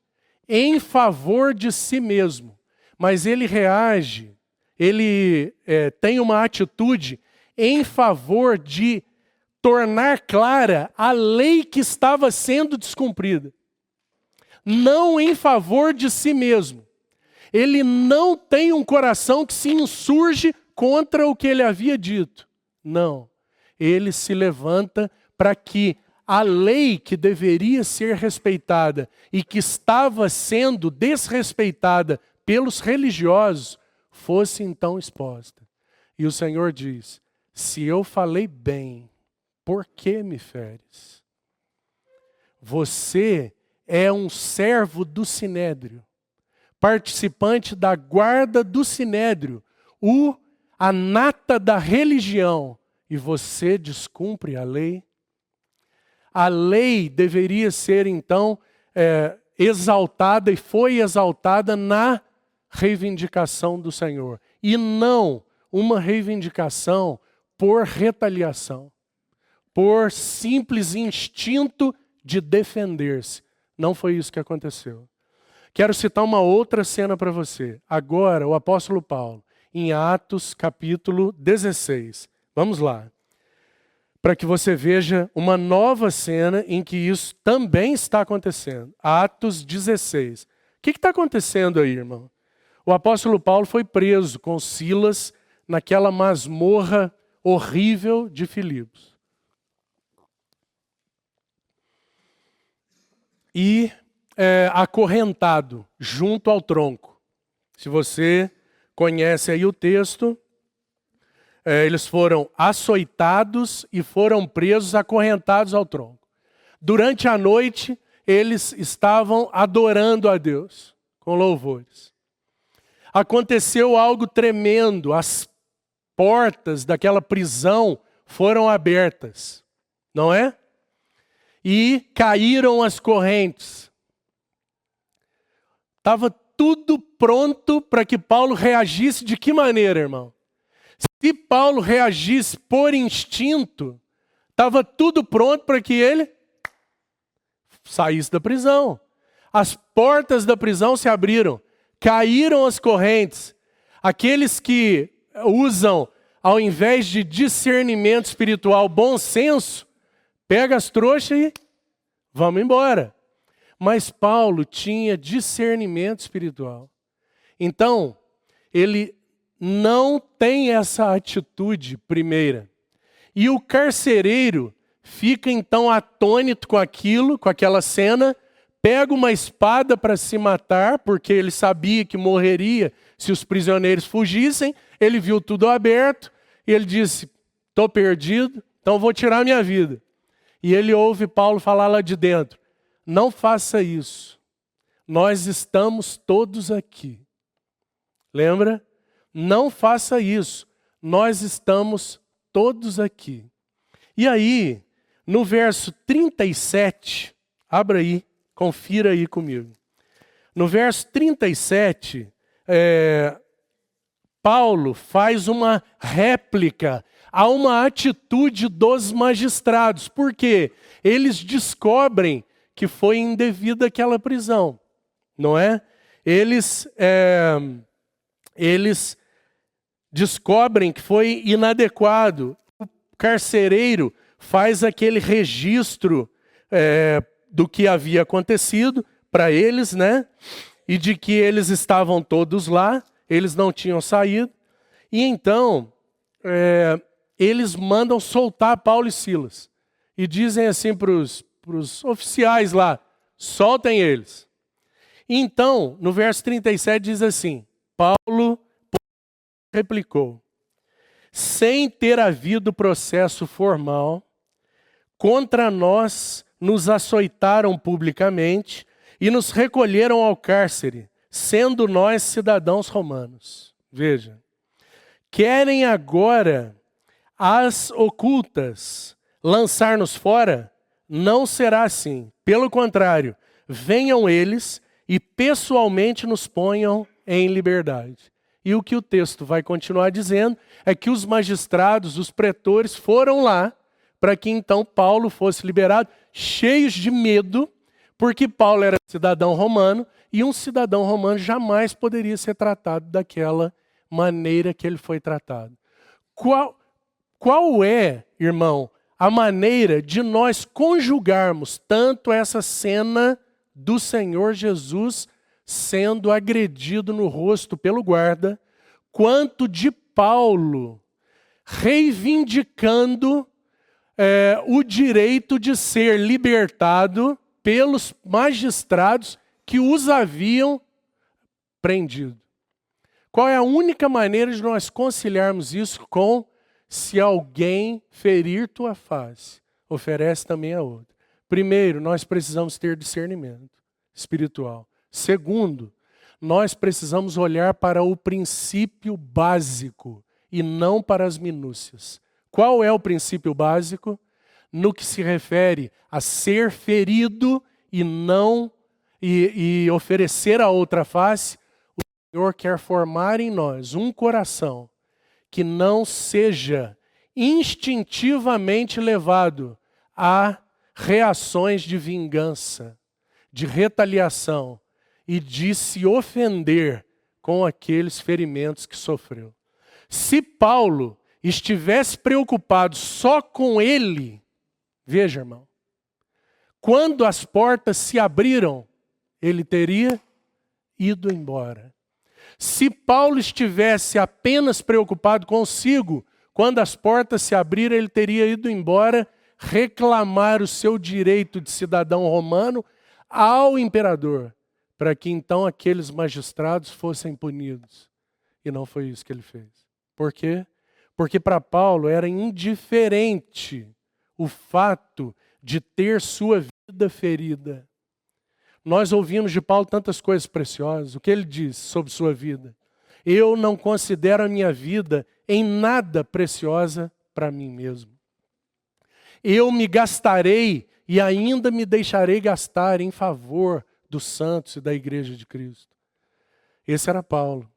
em favor de si mesmo, mas ele reage, ele tem uma atitude em favor de tornar clara a lei que estava sendo descumprida. Não em favor de si mesmo. Ele não tem um coração que se insurge contra o que ele havia dito. Não. Ele se levanta para que a lei que deveria ser respeitada e que estava sendo desrespeitada pelos religiosos fosse então exposta. E o Senhor diz, se eu falei bem, por que me feres? Você é um servo do Sinédrio, participante da guarda do Sinédrio, a nata da religião, e você descumpre a lei? A lei deveria ser, então, exaltada e foi exaltada na reivindicação do Senhor. E não uma reivindicação por retaliação, por simples instinto de defender-se. Não foi isso que aconteceu. Quero citar uma outra cena para você. Agora, o apóstolo Paulo, em Atos capítulo 16. Vamos lá. Para que você veja uma nova cena em que isso também está acontecendo. Atos 16. O que está acontecendo aí, irmão? O apóstolo Paulo foi preso com Silas naquela masmorra horrível de Filipos. E acorrentado junto ao tronco. Se você conhece aí o texto, eles foram açoitados e foram presos, acorrentados ao tronco. Durante a noite, eles estavam adorando a Deus com louvores. Aconteceu algo tremendo, as portas daquela prisão foram abertas, não é? E caíram as correntes. Estava tudo pronto para que Paulo reagisse de que maneira, irmão? Se Paulo reagisse por instinto, estava tudo pronto para que ele saísse da prisão. As portas da prisão se abriram, caíram as correntes. Aqueles que usam, ao invés de discernimento espiritual, bom senso, pega as trouxas e vamos embora. Mas Paulo tinha discernimento espiritual. Então, ele não tem essa atitude primeira. E o carcereiro fica então atônito com aquilo, com aquela cena, pega uma espada para se matar, porque ele sabia que morreria se os prisioneiros fugissem. Ele viu tudo aberto e ele disse, estou perdido, então vou tirar minha vida. E ele ouve Paulo falar lá de dentro, não faça isso, nós estamos todos aqui. Lembra? Não faça isso, nós estamos todos aqui. E aí, no verso 37, abra aí, confira aí comigo. No verso 37, Paulo faz uma réplica a uma atitude dos magistrados. Por quê? Eles descobrem que foi indevida aquela prisão, não é? Eles descobrem que foi inadequado. O carcereiro faz aquele registro do que havia acontecido para eles, né? E de que eles estavam todos lá, eles não tinham saído. E então, eles mandam soltar Paulo e Silas. E dizem assim para os oficiais lá, soltem eles. Então, no verso 37 diz assim, Paulo replicou, sem ter havido processo formal, contra nós nos açoitaram publicamente e nos recolheram ao cárcere, sendo nós cidadãos romanos. Veja, querem agora as ocultas lançar-nos fora? Não será assim. Pelo contrário, venham eles e pessoalmente nos ponham em liberdade. E o que o texto vai continuar dizendo é que os magistrados, os pretores foram lá para que então Paulo fosse liberado, cheios de medo, porque Paulo era cidadão romano e um cidadão romano jamais poderia ser tratado daquela maneira que ele foi tratado. Qual é, irmão, a maneira de nós conjugarmos tanto essa cena do Senhor Jesus sendo agredido no rosto pelo guarda, quanto de Paulo reivindicando o direito de ser libertado pelos magistrados que os haviam prendido? Qual é a única maneira de nós conciliarmos isso com se alguém ferir tua face, oferece também a outra? Primeiro, nós precisamos ter discernimento espiritual. Segundo, nós precisamos olhar para o princípio básico e não para as minúcias. Qual é o princípio básico? No que se refere a ser ferido e não e oferecer a outra face, o Senhor quer formar em nós um coração que não seja instintivamente levado a reações de vingança, de retaliação e de se ofender com aqueles ferimentos que sofreu. Se Paulo estivesse preocupado só com ele, veja, irmão, quando as portas se abriram, ele teria ido embora. Se Paulo estivesse apenas preocupado consigo, quando as portas se abriram, ele teria ido embora reclamar o seu direito de cidadão romano ao imperador, para que então aqueles magistrados fossem punidos. E não foi isso que ele fez. Por quê? Porque para Paulo era indiferente o fato de ter sua vida ferida. Nós ouvimos de Paulo tantas coisas preciosas. O que ele diz sobre sua vida? Eu não considero a minha vida em nada preciosa para mim mesmo. Eu me gastarei e ainda me deixarei gastar em favor dos santos e da igreja de Cristo. Esse era Paulo.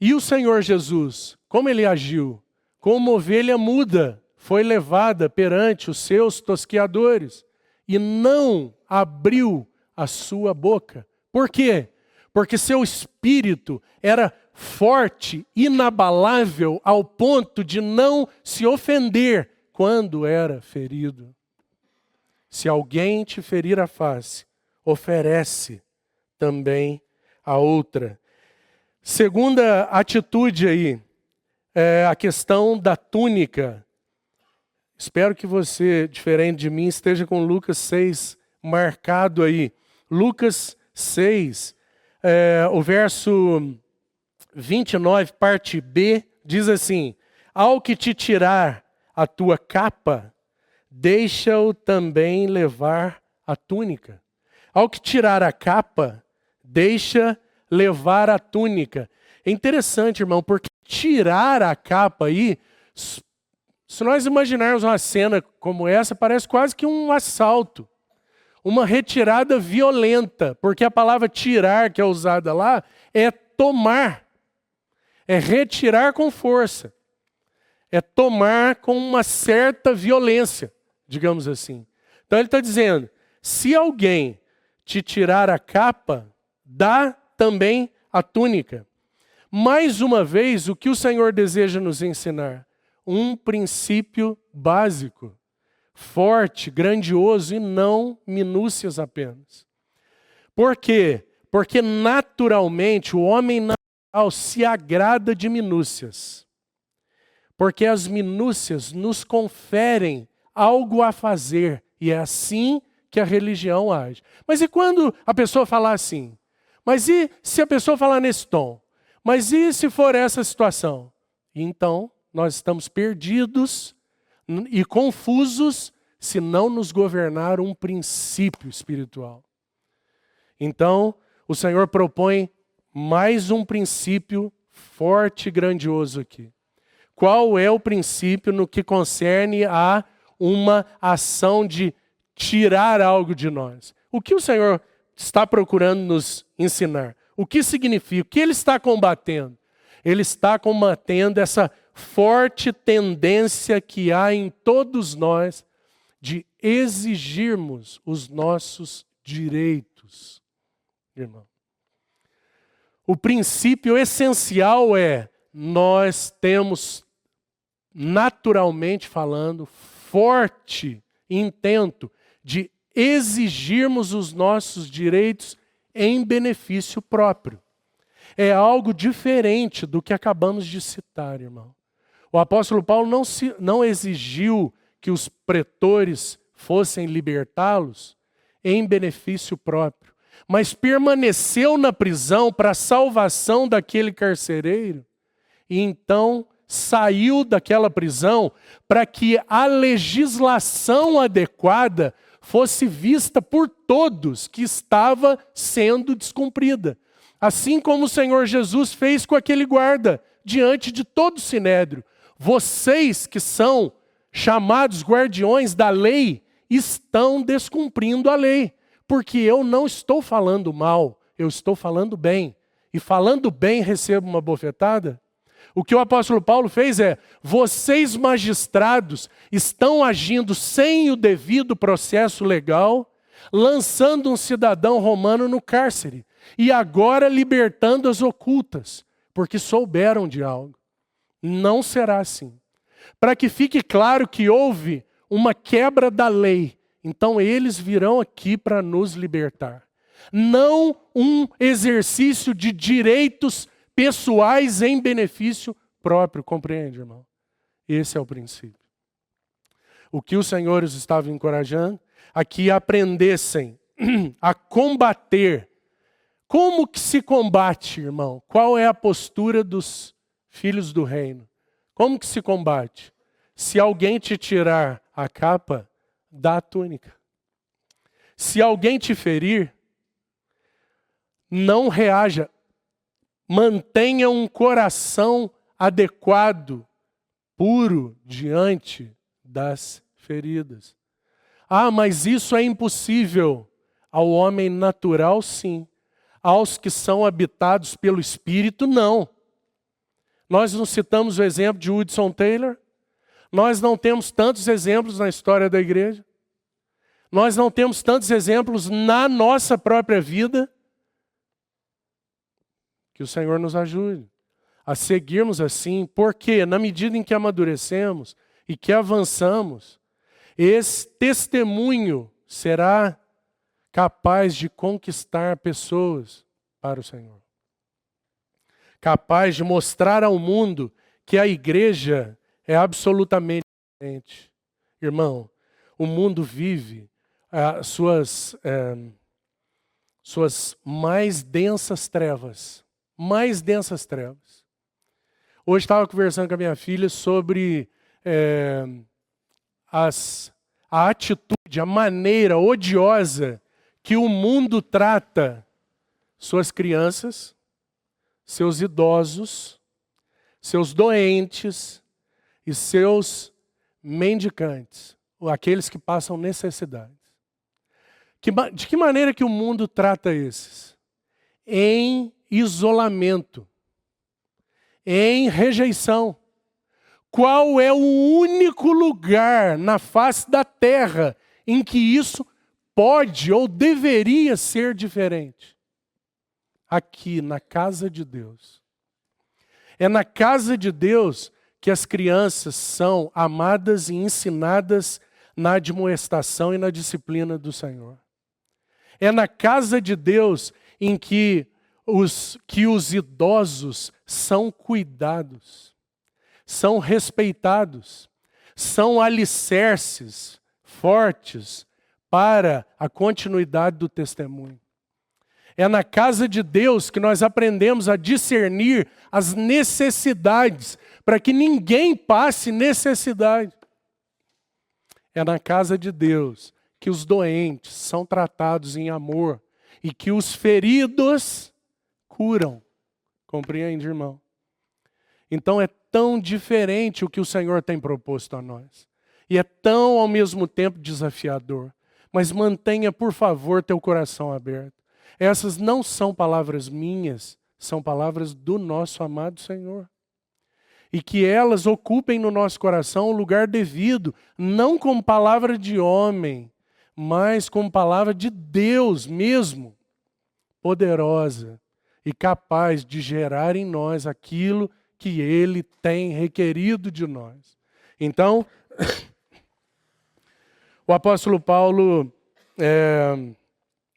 E o Senhor Jesus, como ele agiu? Como ovelha muda, foi levada perante os seus tosqueadores e não abriu a sua boca. Por quê? Porque seu espírito era forte, inabalável, ao ponto de não se ofender quando era ferido. Se alguém te ferir a face, oferece também a outra. Segunda atitude aí, é a questão da túnica. Espero que você, diferente de mim, esteja com Lucas 6 marcado aí. Lucas 6, o verso 29, parte B, diz assim: ao que te tirar a tua capa, deixa-o também levar a túnica. Ao que tirar a capa, deixa levar a túnica. É interessante, irmão, porque tirar a capa aí, se nós imaginarmos uma cena como essa, parece quase que um assalto. Uma retirada violenta, porque a palavra tirar que é usada lá é tomar. É retirar com força. É tomar com uma certa violência, digamos assim. Então ele está dizendo, se alguém te tirar a capa, dá também a túnica. Mais uma vez, o que o Senhor deseja nos ensinar? Um princípio básico, forte, grandioso e não minúcias apenas. Por quê? Porque naturalmente o homem natural se agrada de minúcias. Porque as minúcias nos conferem algo a fazer e é assim que a religião age. Mas e quando a pessoa falar assim? Mas e se a pessoa falar nesse tom? Mas e se for essa situação? Então, nós estamos perdidos e confusos se não nos governar um princípio espiritual. Então, o Senhor propõe mais um princípio forte e grandioso aqui. Qual é o princípio no que concerne a uma ação de tirar algo de nós? O que o Senhor está procurando nos ensinar? O que significa? O que Ele está combatendo? Ele está combatendo essa forte tendência que há em todos nós de exigirmos os nossos direitos, irmão. O princípio essencial é, nós temos, naturalmente falando, forte intento de exigirmos os nossos direitos em benefício próprio. É algo diferente do que acabamos de citar, irmão. O apóstolo Paulo não exigiu que os pretores fossem libertá-los em benefício próprio, mas permaneceu na prisão para a salvação daquele carcereiro e então saiu daquela prisão para que a legislação adequada fosse vista por todos que estava sendo descumprida. Assim como o Senhor Jesus fez com aquele guarda diante de todo o sinédrio. Vocês que são chamados guardiões da lei estão descumprindo a lei, porque eu não estou falando mal, eu estou falando bem. E falando bem recebo uma bofetada? O que o apóstolo Paulo fez é, vocês magistrados estão agindo sem o devido processo legal, lançando um cidadão romano no cárcere e agora libertando as ocultas, porque souberam de algo. Não será assim. Para que fique claro que houve uma quebra da lei, então eles virão aqui para nos libertar. Não um exercício de direitos pessoais em benefício próprio, compreende, irmão? Esse é o princípio. O que o Senhor os estava encorajando? A que aprendessem a combater Como que se combate, irmão? Qual é a postura dos filhos do reino? Como que se combate? Se alguém te tirar a capa, dá a túnica. Se alguém te ferir, não reaja. Mantenha um coração adequado, puro, diante das feridas. Ah, mas isso é impossível. Ao homem natural, sim. Aos que são habitados pelo Espírito, não. Nós não citamos o exemplo de Hudson Taylor. Nós não temos tantos exemplos na história da igreja. Nós não temos tantos exemplos na nossa própria vida. Que o Senhor nos ajude a seguirmos assim, porque na medida em que amadurecemos e que avançamos, esse testemunho será capaz de conquistar pessoas para o Senhor. Capaz de mostrar ao mundo que a igreja é absolutamente diferente. Irmão, o mundo vive suas mais densas trevas. Mais densas trevas. Hoje estava conversando com a minha filha sobre a atitude, a maneira odiosa que o mundo trata suas crianças, seus idosos, seus doentes e seus mendicantes, ou aqueles que passam necessidades. De que maneira que o mundo trata esses? Em isolamento, em rejeição. Qual é o único lugar na face da terra em que isso pode ou deveria ser diferente? Aqui, na casa de Deus. É na casa de Deus que as crianças são amadas e ensinadas na admoestação e na disciplina do Senhor. É na casa de Deus em que os idosos são cuidados, são respeitados, são alicerces fortes para a continuidade do testemunho. É na casa de Deus que nós aprendemos a discernir as necessidades, para que ninguém passe necessidade. É na casa de Deus que os doentes são tratados em amor e que os feridos curam. Compreende, irmão? Então é tão diferente o que o Senhor tem proposto a nós. E é tão, ao mesmo tempo, desafiador. Mas mantenha, por favor, teu coração aberto. Essas não são palavras minhas, são palavras do nosso amado Senhor. E que elas ocupem no nosso coração o lugar devido, não como palavra de homem, mas como palavra de Deus mesmo, poderosa e capaz de gerar em nós aquilo que Ele tem requerido de nós. Então, o apóstolo Paulo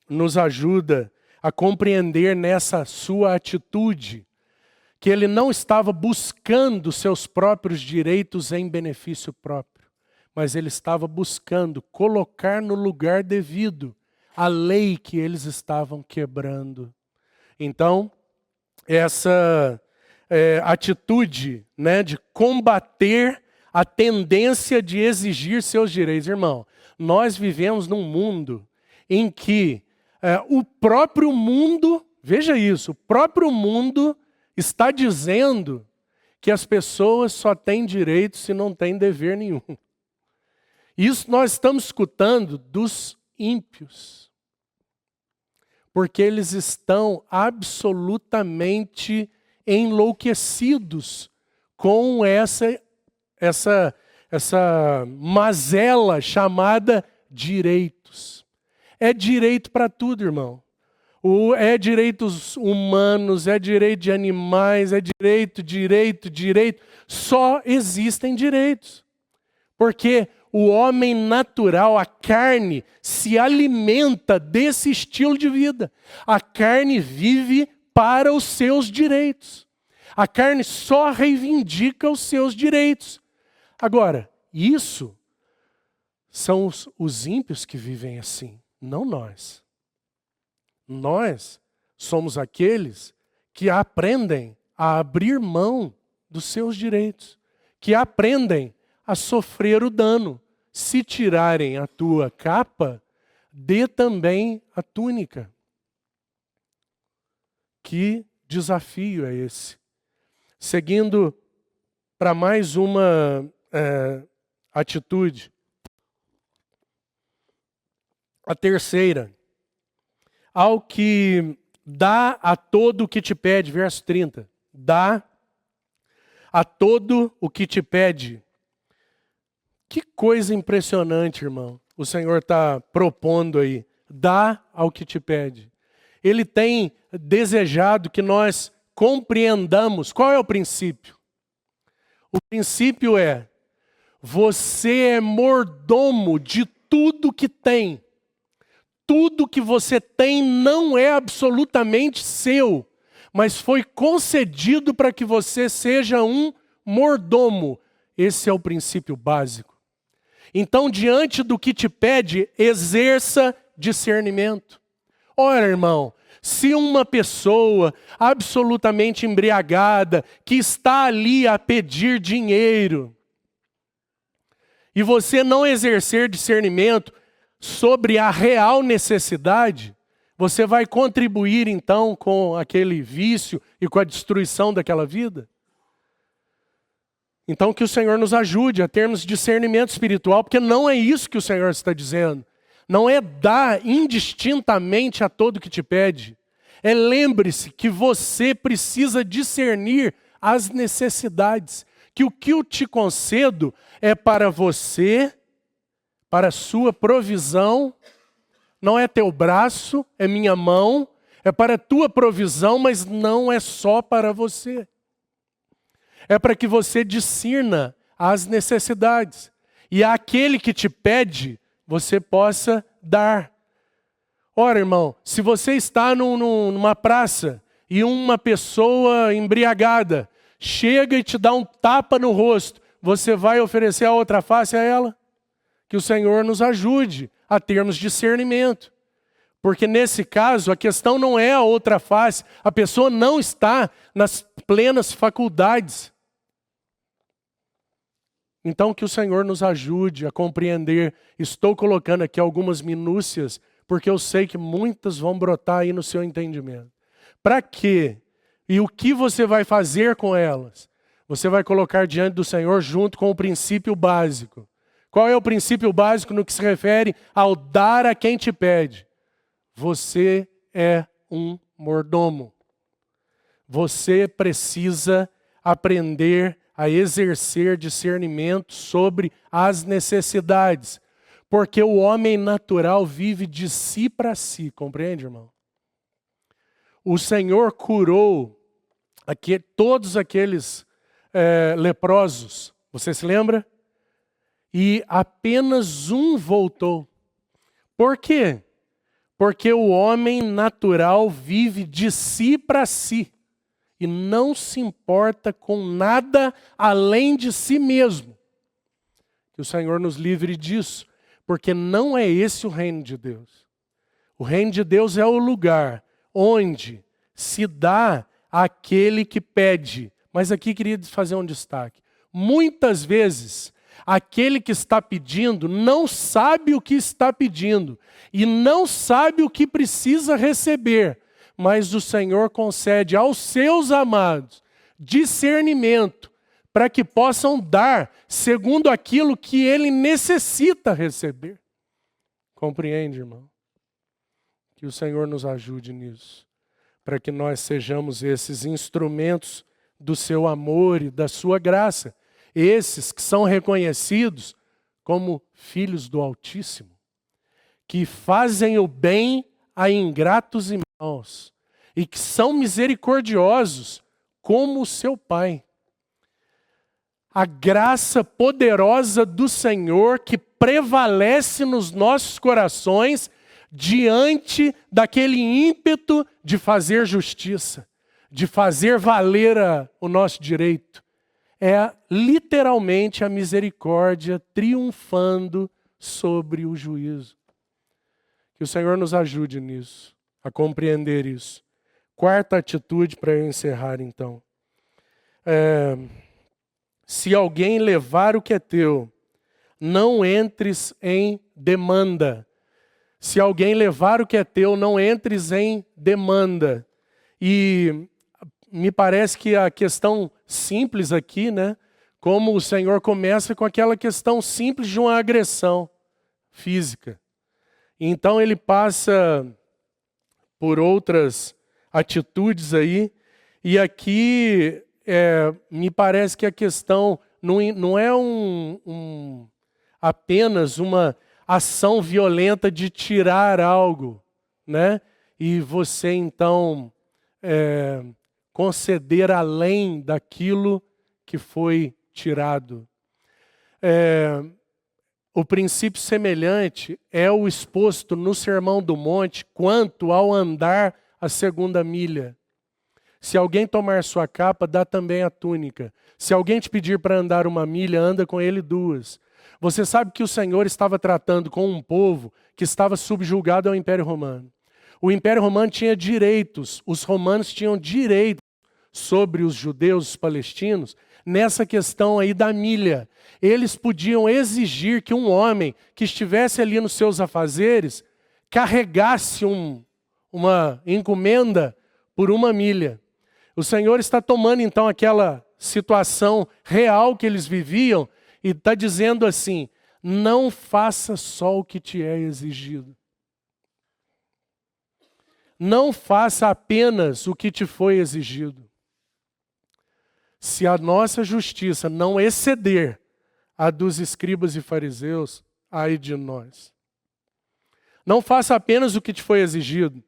nos ajuda a compreender nessa sua atitude que ele não estava buscando seus próprios direitos em benefício próprio, mas ele estava buscando colocar no lugar devido a lei que eles estavam quebrando. Então, essa atitude, né, de combater a tendência de exigir seus direitos. Irmão, nós vivemos num mundo em que o próprio mundo, veja isso, o próprio mundo está dizendo que as pessoas só têm direito se não têm dever nenhum. Isso nós estamos escutando dos ímpios. Porque eles estão absolutamente enlouquecidos com essa mazela chamada direitos. É direito para tudo, irmão. É direitos humanos, é direito de animais, é direito. Só existem direitos. Porque o homem natural, a carne, se alimenta desse estilo de vida. A carne vive para os seus direitos. A carne só reivindica os seus direitos. Agora, isso são os ímpios que vivem assim, não nós. Nós somos aqueles que aprendem a abrir mão dos seus direitos, que aprendem a sofrer o dano. Se tirarem a tua capa, dê também a túnica. Que desafio é esse? Seguindo para mais uma atitude. A terceira. Ao que dá a todo o que te pede, verso 30. Dá a todo o que te pede. Que coisa impressionante, irmão. O Senhor está propondo aí. Dá ao que te pede. Ele tem desejado que nós compreendamos. Qual é o princípio? O princípio é: você é mordomo de tudo que tem. Tudo que você tem não é absolutamente seu, mas foi concedido para que você seja um mordomo. Esse é o princípio básico. Então, diante do que te pede, exerça discernimento. Ora, irmão, se uma pessoa absolutamente embriagada, que está ali a pedir dinheiro, e você não exercer discernimento sobre a real necessidade, você vai contribuir então com aquele vício e com a destruição daquela vida? Então que o Senhor nos ajude a termos discernimento espiritual, porque não é isso que o Senhor está dizendo. Não é dar indistintamente a todo que te pede. É lembre-se que você precisa discernir as necessidades. Que o que eu te concedo é para você, para a sua provisão. Não é teu braço, é minha mão. É para a tua provisão, mas não é só para você. É para que você discirna as necessidades. E àquele que te pede, você possa dar. Ora, irmão, se você está numa praça e uma pessoa embriagada chega e te dá um tapa no rosto, você vai oferecer a outra face a ela? Que o Senhor nos ajude a termos discernimento. Porque nesse caso, a questão não é a outra face, a pessoa não está nas plenas faculdades. Então que o Senhor nos ajude a compreender. Estou colocando aqui algumas minúcias, porque eu sei que muitas vão brotar aí no seu entendimento. Para quê? E o que você vai fazer com elas? Você vai colocar diante do Senhor junto com o princípio básico. Qual é o princípio básico no que se refere ao dar a quem te pede? Você é um mordomo. Você precisa aprender a exercer discernimento sobre as necessidades. Porque o homem natural vive de si para si, compreende, irmão? O Senhor curou todos aqueles leprosos, você se lembra? E apenas um voltou. Por quê? Porque o homem natural vive de si para si. E não se importa com nada além de si mesmo. Que o Senhor nos livre disso, porque não é esse o reino de Deus. O reino de Deus é o lugar onde se dá àquele que pede. Mas aqui queria fazer um destaque. Muitas vezes, aquele que está pedindo não sabe o que está pedindo e não sabe o que precisa receber. Mas o Senhor concede aos seus amados discernimento para que possam dar segundo aquilo que ele necessita receber. Compreende, irmão? Que o Senhor nos ajude nisso, para que nós sejamos esses instrumentos do seu amor e da sua graça, esses que são reconhecidos como filhos do Altíssimo, que fazem o bem a ingratos e maus, e que são misericordiosos como o seu Pai. A graça poderosa do Senhor que prevalece nos nossos corações diante daquele ímpeto de fazer justiça, de fazer valer o nosso direito. É literalmente a misericórdia triunfando sobre o juízo. Que o Senhor nos ajude nisso, a compreender isso. quarta atitude para eu encerrar então. Se alguém levar o que é teu, não entres em demanda. Se alguém levar o que é teu, não entres em demanda. E me parece que a questão simples aqui, né? Como o Senhor começa com aquela questão simples de uma agressão física. Então ele passa por outras atitudes aí. E aqui me parece que a questão não é apenas uma ação violenta de tirar algo, né? E você então conceder além daquilo que foi tirado. O princípio semelhante é o exposto no Sermão do Monte quanto ao andar a segunda milha. Se alguém tomar sua capa, dá também a túnica. Se alguém te pedir para andar uma milha, anda com ele 2. Você sabe que o Senhor estava tratando com um povo que estava subjugado ao Império Romano. O Império Romano tinha direitos, os romanos tinham direitos sobre os judeus, os palestinos, nessa questão aí da milha. Eles podiam exigir que um homem que estivesse ali nos seus afazeres carregasse uma encomenda por uma milha. O Senhor está tomando então aquela situação real que eles viviam e está dizendo assim: não faça só o que te é exigido. Não faça apenas o que te foi exigido. Se a nossa justiça não exceder a dos escribas e fariseus, ai de nós. Não faça apenas o que te foi exigido.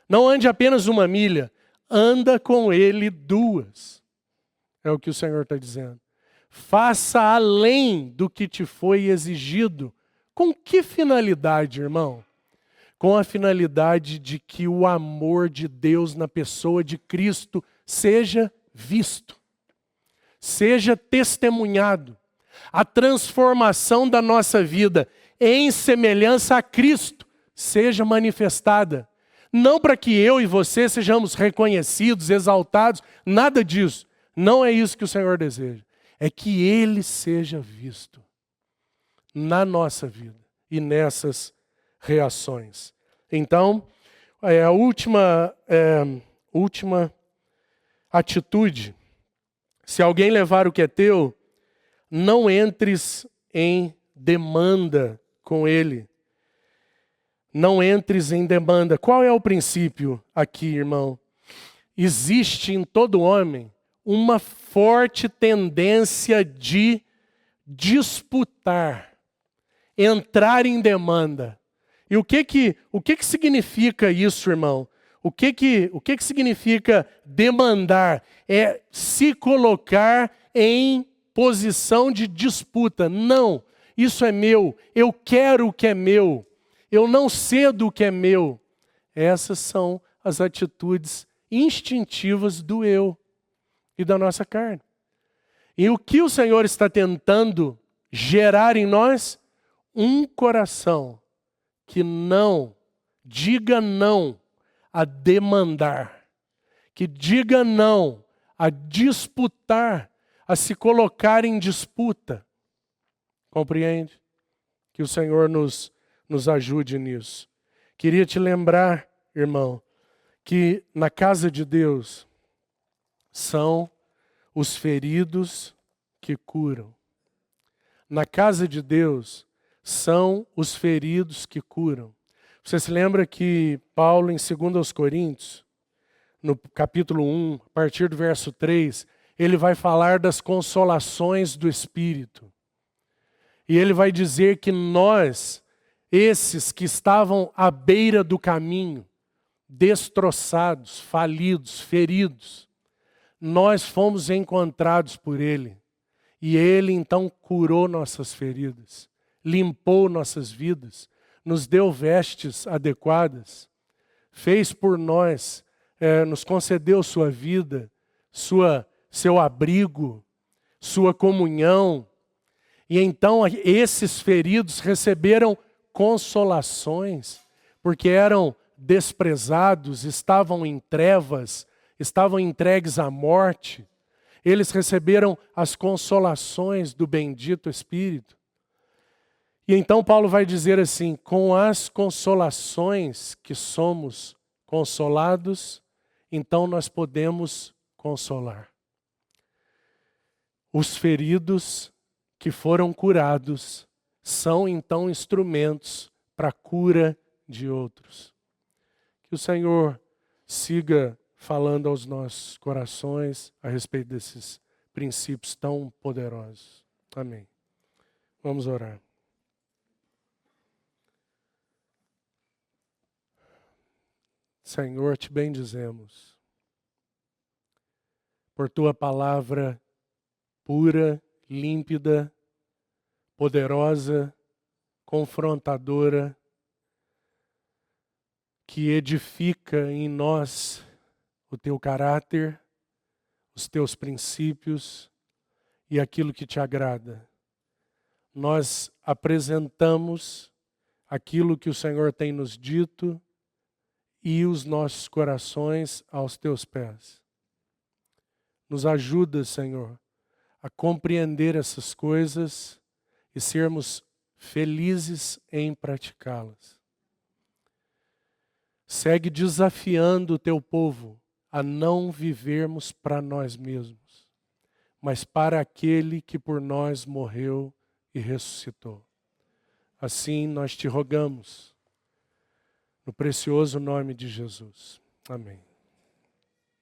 Não ande apenas uma milha. Anda com ele 2. É o que o Senhor está dizendo. Faça além do que te foi exigido. Com que finalidade, irmão? Com a finalidade de que o amor de Deus na pessoa de Cristo seja visto, seja testemunhado. A transformação da nossa vida em semelhança a Cristo seja manifestada. Não para que eu e você sejamos reconhecidos, exaltados, nada disso. Não é isso que o Senhor deseja. É que Ele seja visto na nossa vida e nessas reações. Então, a última atitude. Se alguém levar o que é teu, não entres em demanda com ele. Não entres em demanda. Qual é o princípio aqui, irmão? Existe em todo homem uma forte tendência de disputar, entrar em demanda. E o que significa isso, irmão? O que significa demandar? É se colocar em posição de disputa. Não, isso é meu, eu quero o que é meu. Eu não cedo o que é meu. Essas são as atitudes instintivas do eu e da nossa carne. E o que o Senhor está tentando gerar em nós? Um coração que não diga não a demandar, que diga não a disputar, a se colocar em disputa. Compreende? Que o Senhor nos ajude nisso. Queria te lembrar, irmão, que na casa de Deus são os feridos que curam. Na casa de Deus são os feridos que curam. Você se lembra que Paulo, em 2 Coríntios, no capítulo 1, a partir do verso 3, ele vai falar das consolações do Espírito. E ele vai dizer que nós, esses que estavam à beira do caminho, destroçados, falidos, feridos, nós fomos encontrados por Ele. E Ele então curou nossas feridas, limpou nossas vidas, nos deu vestes adequadas, fez por nós, nos concedeu sua vida, seu abrigo, sua comunhão. E então esses feridos receberam consolações, porque eram desprezados, estavam em trevas, estavam entregues à morte, eles receberam as consolações do bendito Espírito. E então Paulo vai dizer assim: com as consolações que somos consolados, então nós podemos consolar. Os feridos que foram curados são então instrumentos para a cura de outros. Que o Senhor siga falando aos nossos corações a respeito desses princípios tão poderosos. Amém. Vamos orar. Senhor, te bendizemos por tua palavra pura, límpida, poderosa, confrontadora, que edifica em nós o teu caráter, os teus princípios e aquilo que te agrada. Nós apresentamos aquilo que o Senhor tem nos dito e os nossos corações aos teus pés. Nos ajuda, Senhor, a compreender essas coisas e sermos felizes em praticá-las. Segue desafiando o teu povo a não vivermos para nós mesmos, mas para aquele que por nós morreu e ressuscitou. Assim nós te rogamos, no precioso nome de Jesus. Amém.